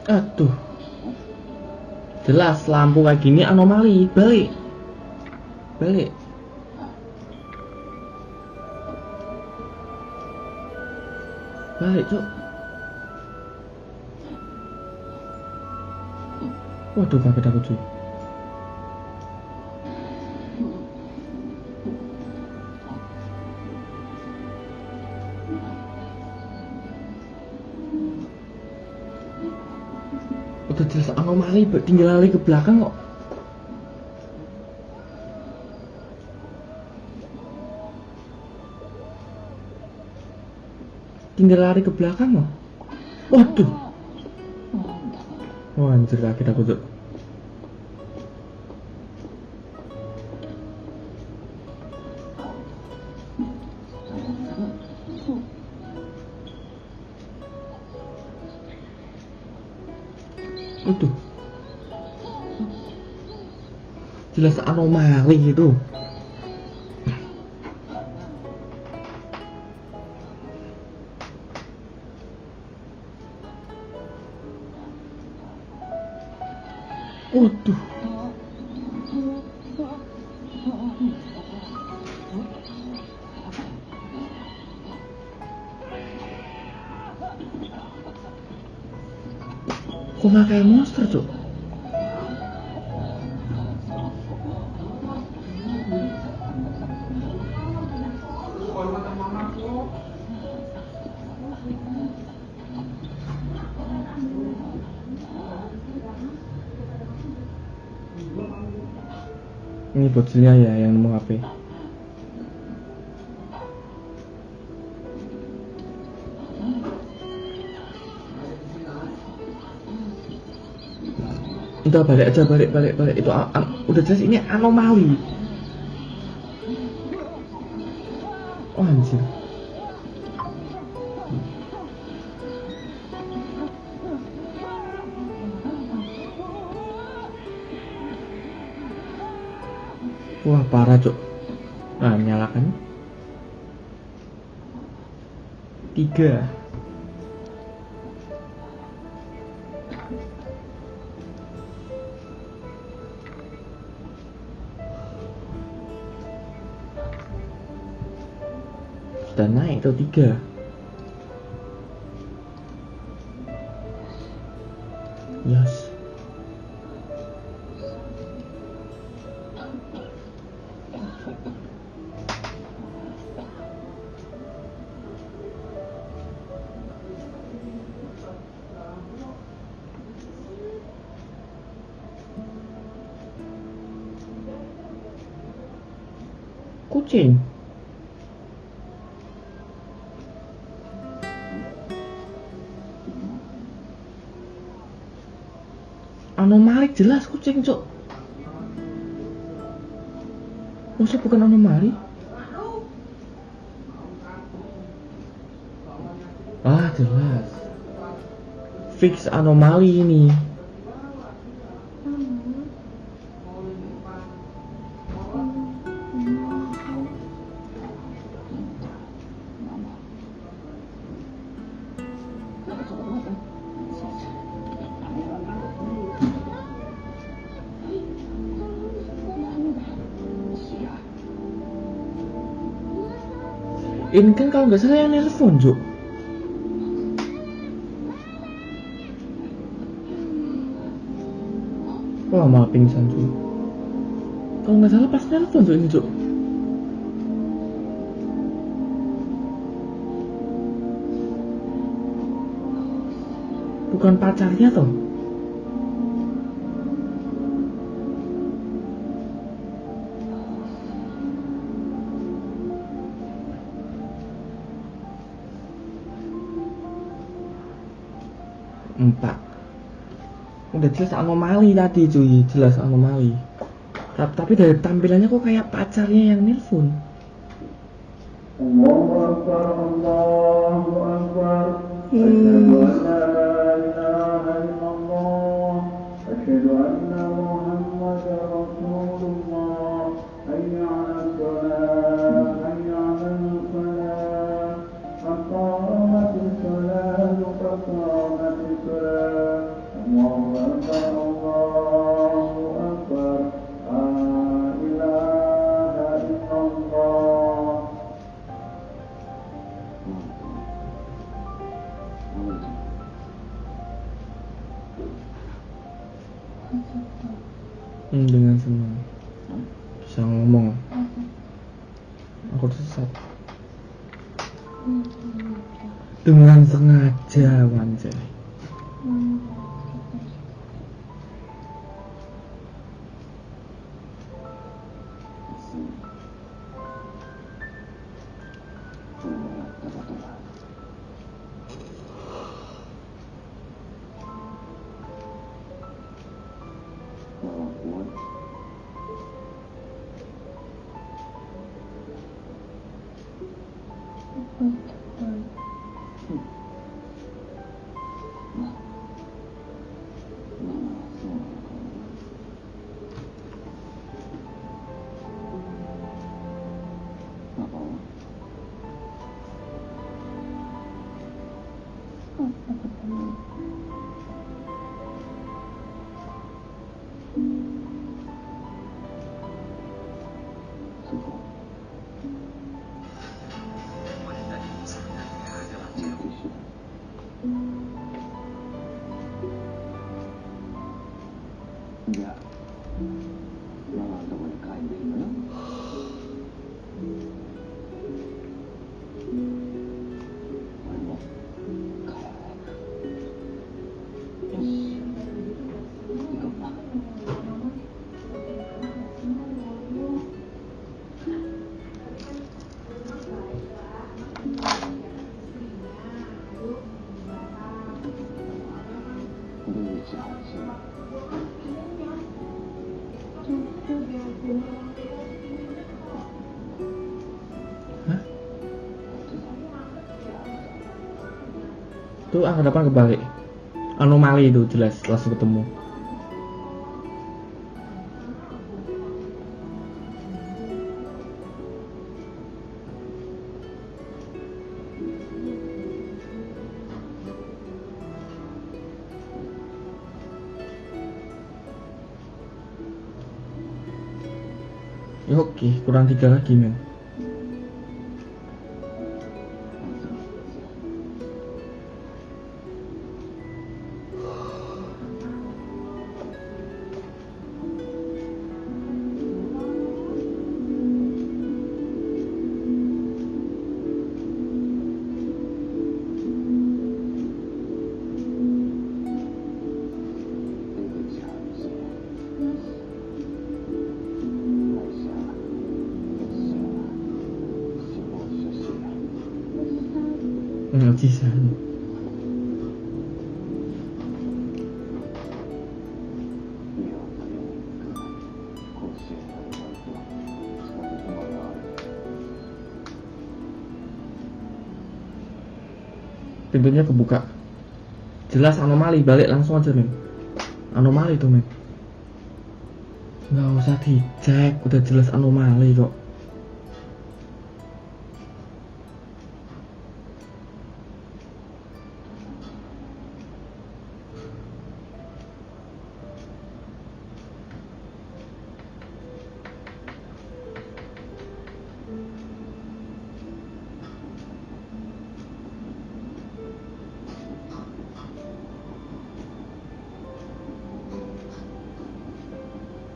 Aduh, jelas lampu kayak gini anomali. Balik Cuk. Waduh, kaget aku cuy. Udah jelas anomali, tinggal lari ke belakang kok. Waduh. Oh anjir, kaget aku tuh. Waduh. Jelas anomali itu. Waduh. Kok nggak kayak monster, Cuk? Ini bocilnya ya yang nemu HP. Udah balik aja, balik. Itu udah jelas ini anomali. Oh, anjir. Wah, parah, Cuk. Nah, nyalakan. 3. Sudah naik tuh 3. Yes. Kucing. Anomali jelas kucing, Cuk. Maksudnya bukan anomali? Ah, jelas. Fix anomali ini. Ini kan kalau nggak salah yang nelpon, Cuk. Wah, malah pingsan, Cuk. Kalau nggak salah pas nelpon tuh ini, Cuk. Bukan pacarnya toh. Empat. Udah jelas anomali tadi, cuy. Jelas anomali. Tapi dari tampilannya kok kayak pacarnya yang nelpon. Allahu Akbar, Allahu Akbar. Asyhadu an la ilaha illallah. Asyhadu anna Muhammadar Rasulullah. Hayya 'alas shalah, hayya 'alal falah. Qad qamatis salah, qad qamatis salah. Allahu Akbar, Allahu Akbar. La ilaha illallah. Dengan senang bisa ngomong. Aku tersesat. Dengan sengaja, Wanjay. Tuh angka depan kebalik. Anomali itu jelas langsung ketemu. Ya oke, kurang 3 lagi men. Bisa. Pintunya kebuka. Jelas anomali, balik langsung aja men. Anomali tuh men. Nggak usah dicek, udah jelas anomali kok.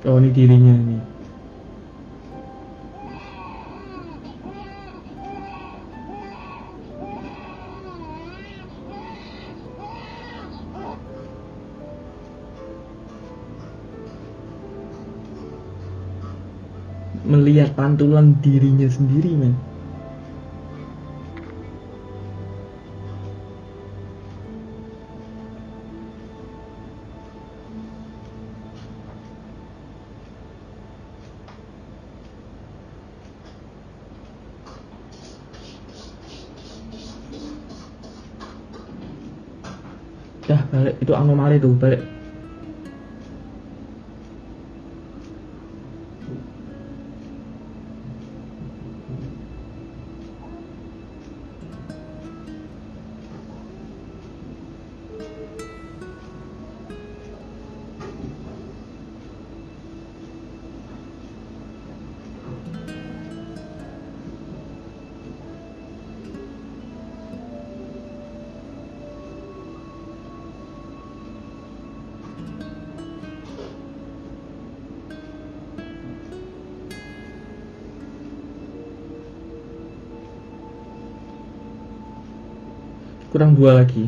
Oh ini dirinya nih. Melihat pantulan dirinya sendiri men. Dah balik, itu anomali tuh, balik. Kurang 2 lagi.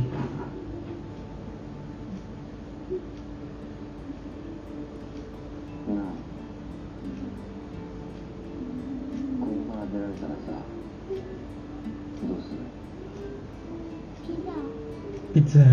Pizza.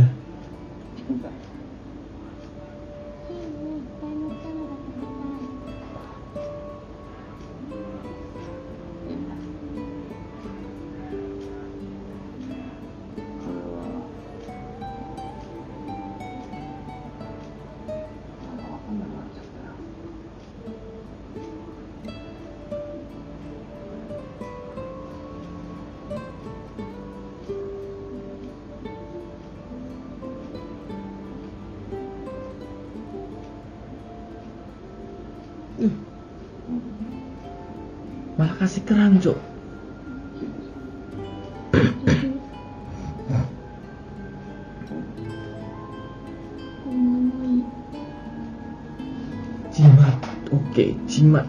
Malah kasih kerang, Cok. Jimat. Oke, jimat.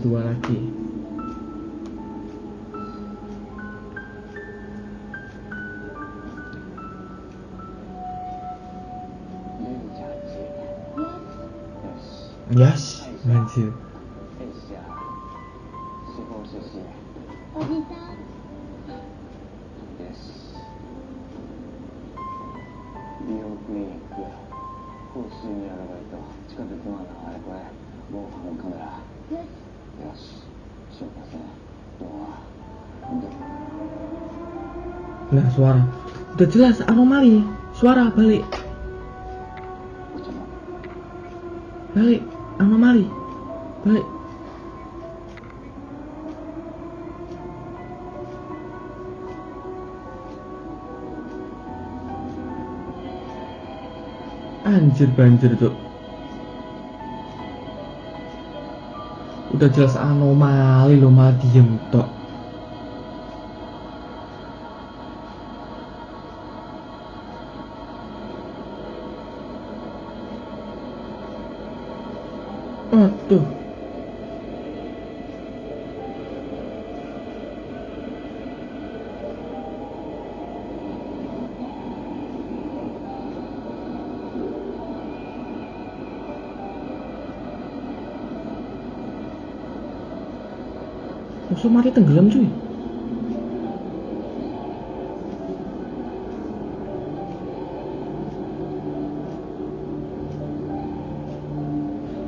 Dua lagi. Yes, anjir. 司法出身おじさん、です。美容クリニック、講習にアルバイト、地下鉄マナー、あれこれ、防犯カメラ。よし。よし、消火栓、ドア。Nah, suara. Udah jelas anomali. Suara balik. Balik, anomali. Balik. Anjir banjir tuh. Udah jelas anomali lo malah diem tok. Aduh. Masa mati tenggelam cuy.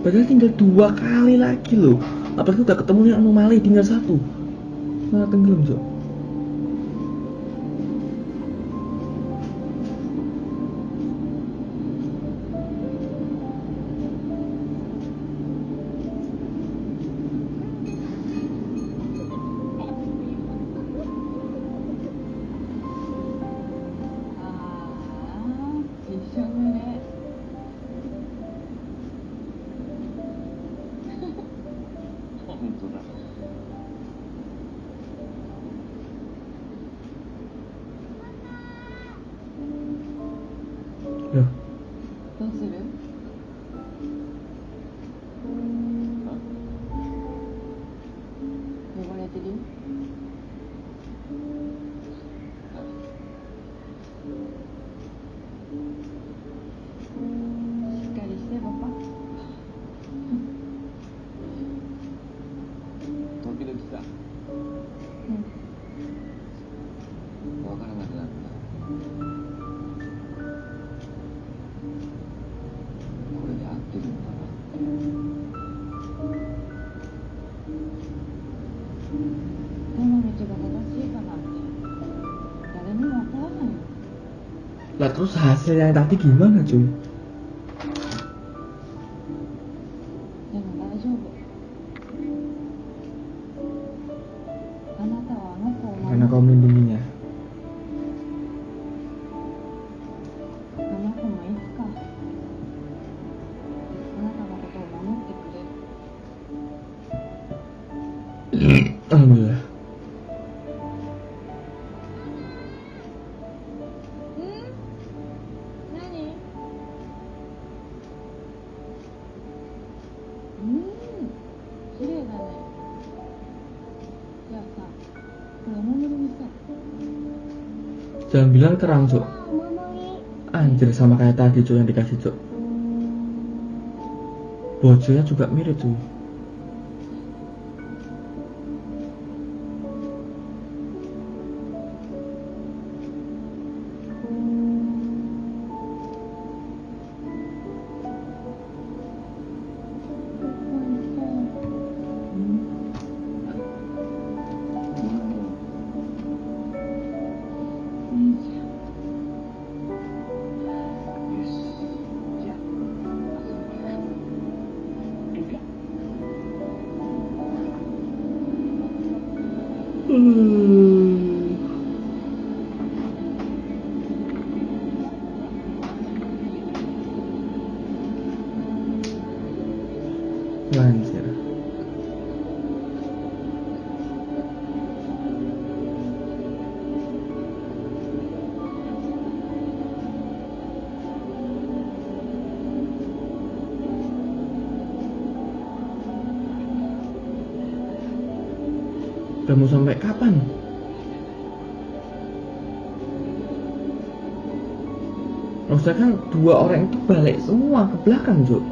Padahal tinggal 2 kali lagi loh. Apalagi udah ketemu yang anomali, tinggal 1. Malah tenggelam cuy. Loh, どうする？汚れてる？しっかりしてパパ。時々さ、わからなくなるんだ。これで合ってるのかなって。どの道が正しいかなんて誰にもわからないよ。 lah terus hasil yang tadi gimana cuy? でも大丈夫。あなたはあの子を Karena 守 kau る。 melindunginya. あの子もいつかあなたのことを守ってくれる。 Alhamdulillah. 何？綺麗だね。じゃあさ、これお守りにさ。 Jangan bilang terang cuk. お守り。 Anjir sama kayak tadi cuk yang dikasih cuk. Bojolnya juga mirip cuy. Lanjir. Udah mau sampai kapan? Maksudnya kan 2 orang itu balik semua ke belakang, Cuk.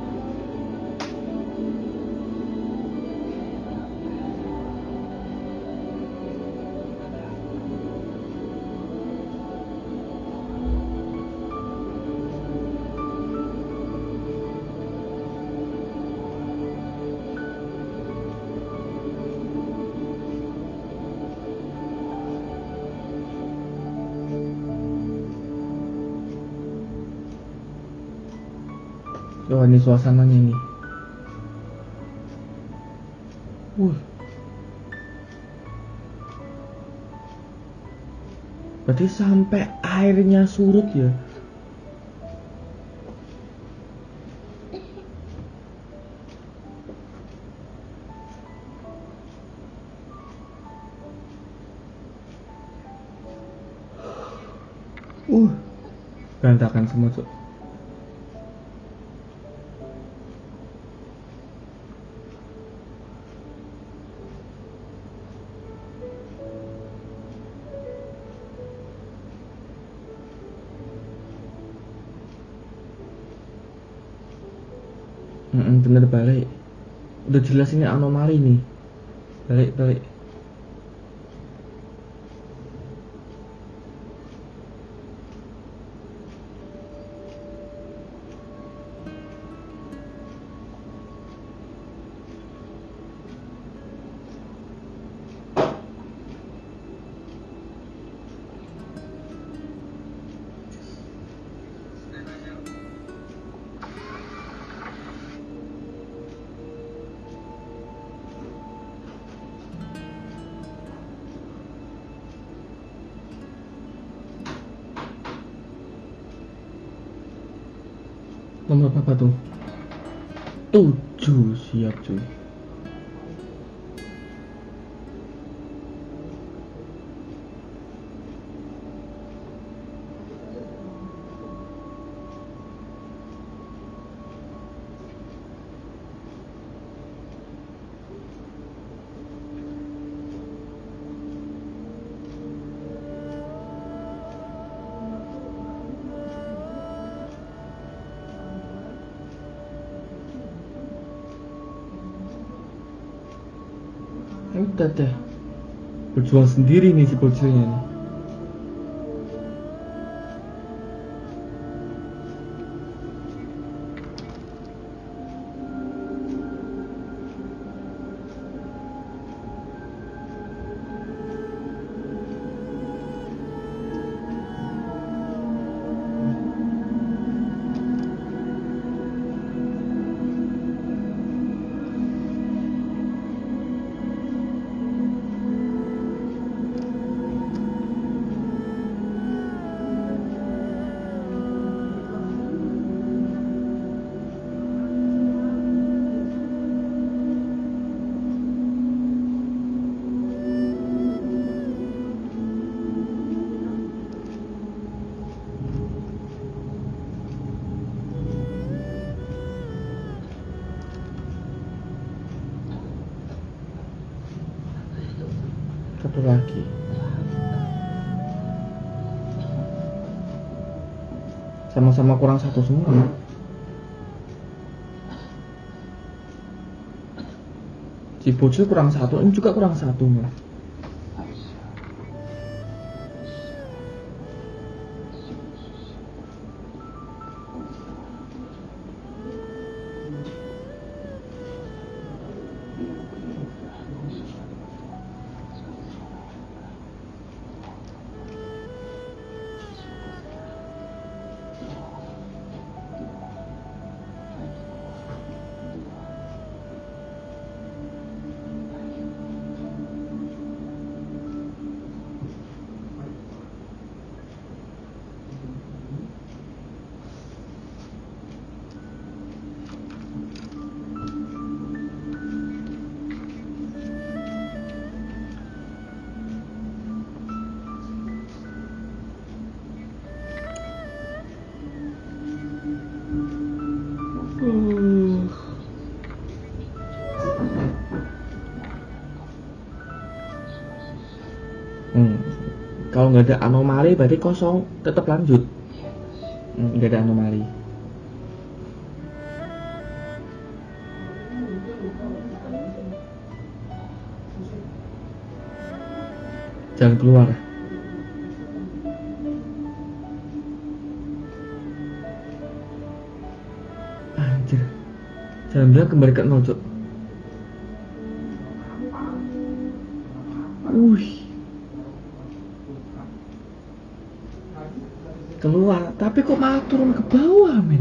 Wah, ini suasananya nih. Berarti sampai airnya surut ya. Berantakan semua, Cuk. Bener balik. Udah jelas ini anomali nih. Balik. Nomor berapa tuh? 7. Siap, cuy. Udah deh, berjuang sendiri nih si bocilnya nih. Satu lagi. Sama-sama kurang 1 semua. Si bocil kurang 1, ini juga kurang 1 mas. Kalau nggak ada anomali berarti kosong, tetap lanjut. Nggak ada anomali. Jangan keluar. Anjir. Jangan bilang kembali ke 0, Cuk. Keluar, tapi kok malah turun ke bawah, men.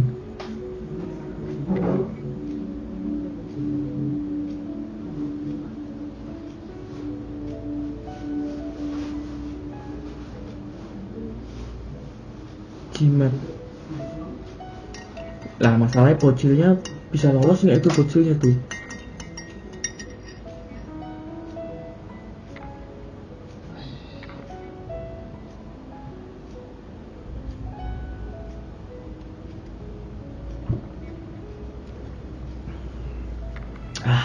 jimat. Lah masalahnya bocilnya bisa lolos nggak itu bocilnya tuh?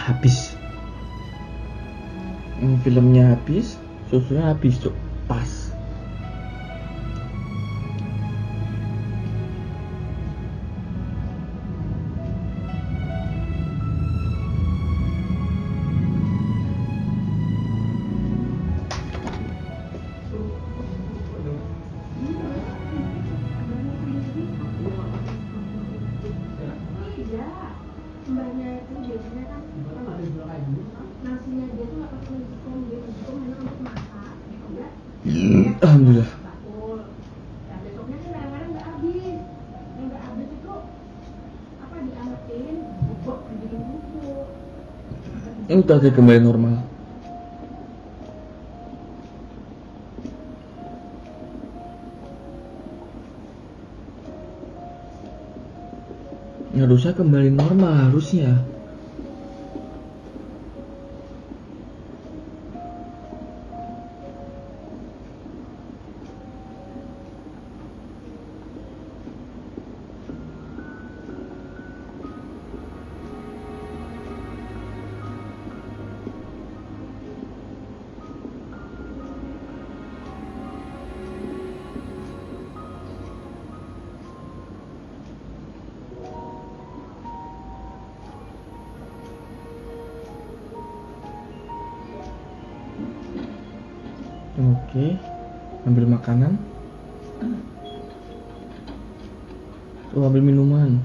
Habis. Filmnya habis, susunya habis tuh, pas. Mbaknya itu biasanya kan nasinya dia tuh nggak pakai magicom, dia magicom hanya untuk masak, ya. Alhamdulillah. Betul. Dan besoknya kan kadang-kadang nggak habis, yang nggak habis itu apa diangetin, bubuk dibikin bubuk. Ini udah kembali normal. Harusnya kembali normal harusnya. Oke, ambil makanan. Tuh ambil minuman.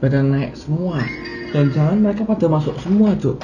Pada naik semua, dan jangan mereka pada masuk semua, Cuk.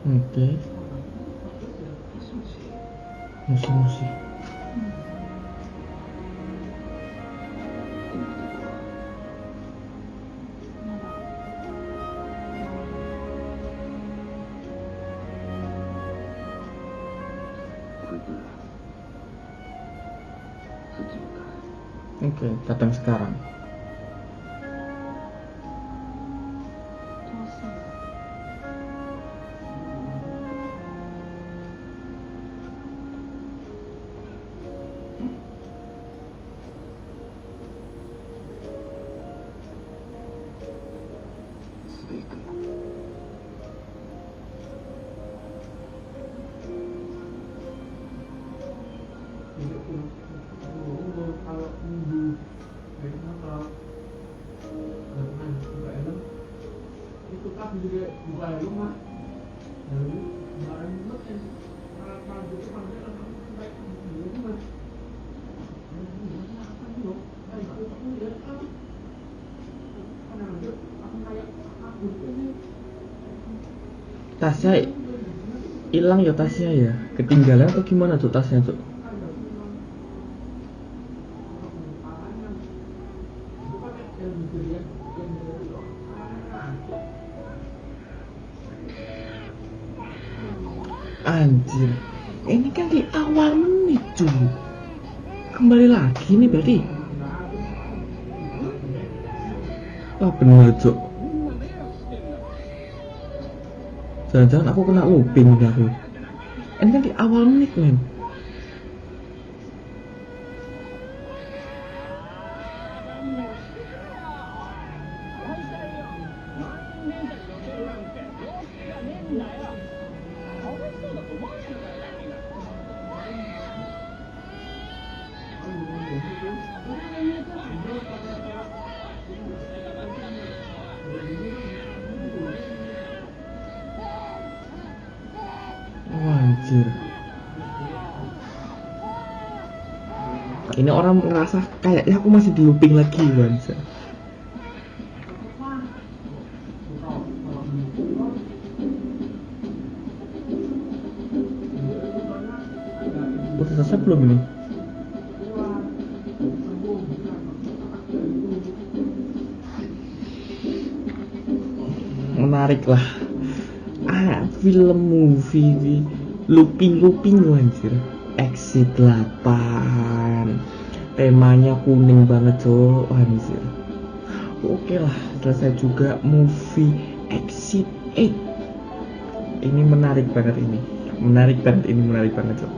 Oke. Musi-musi. Oke, datang sekarang. Tasnya hilang ya, tasnya ya ketinggalan atau gimana tuh tasnya tuh? Anjir, ini kan di awal menit cuy. Kembali lagi nih berarti. Wah bener cuk. Jangan-jangan aku kena looping nih aku. Ini kan di awal menit men. Ini orang ngerasa kayaknya aku masih di looping lagi Wanza. Udah selesai belum ini? Menarik lah. Film movie looping anjir. Exit 8. Temanya kuning banget cok anjir. Oke lah, selesai juga movie Exit 8. Ini menarik banget ini. Menarik banget cok.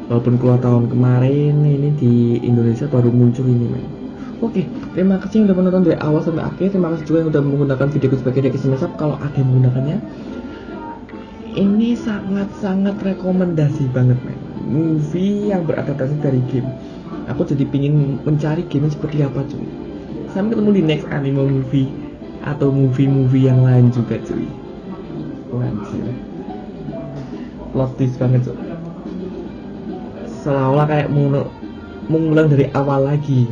Walaupun keluar tahun kemarin, ini di Indonesia baru muncul ini men. Oke, terima kasih yang udah menonton dari awal sampai akhir. Terima kasih juga yang udah menggunakan videoku sebagai rekomendasi kalau ada yang menggunakannya. Ini sangat-sangat rekomendasi banget men. Movie yang beradaptasi dari game. Aku jadi pingin mencari game seperti apa cuy. Sampai ketemu di next anime movie atau movie-movie yang lain juga cuy. Anjir. Plot twist banget cuy. Seolah-olah kayak mengulang dari awal lagi.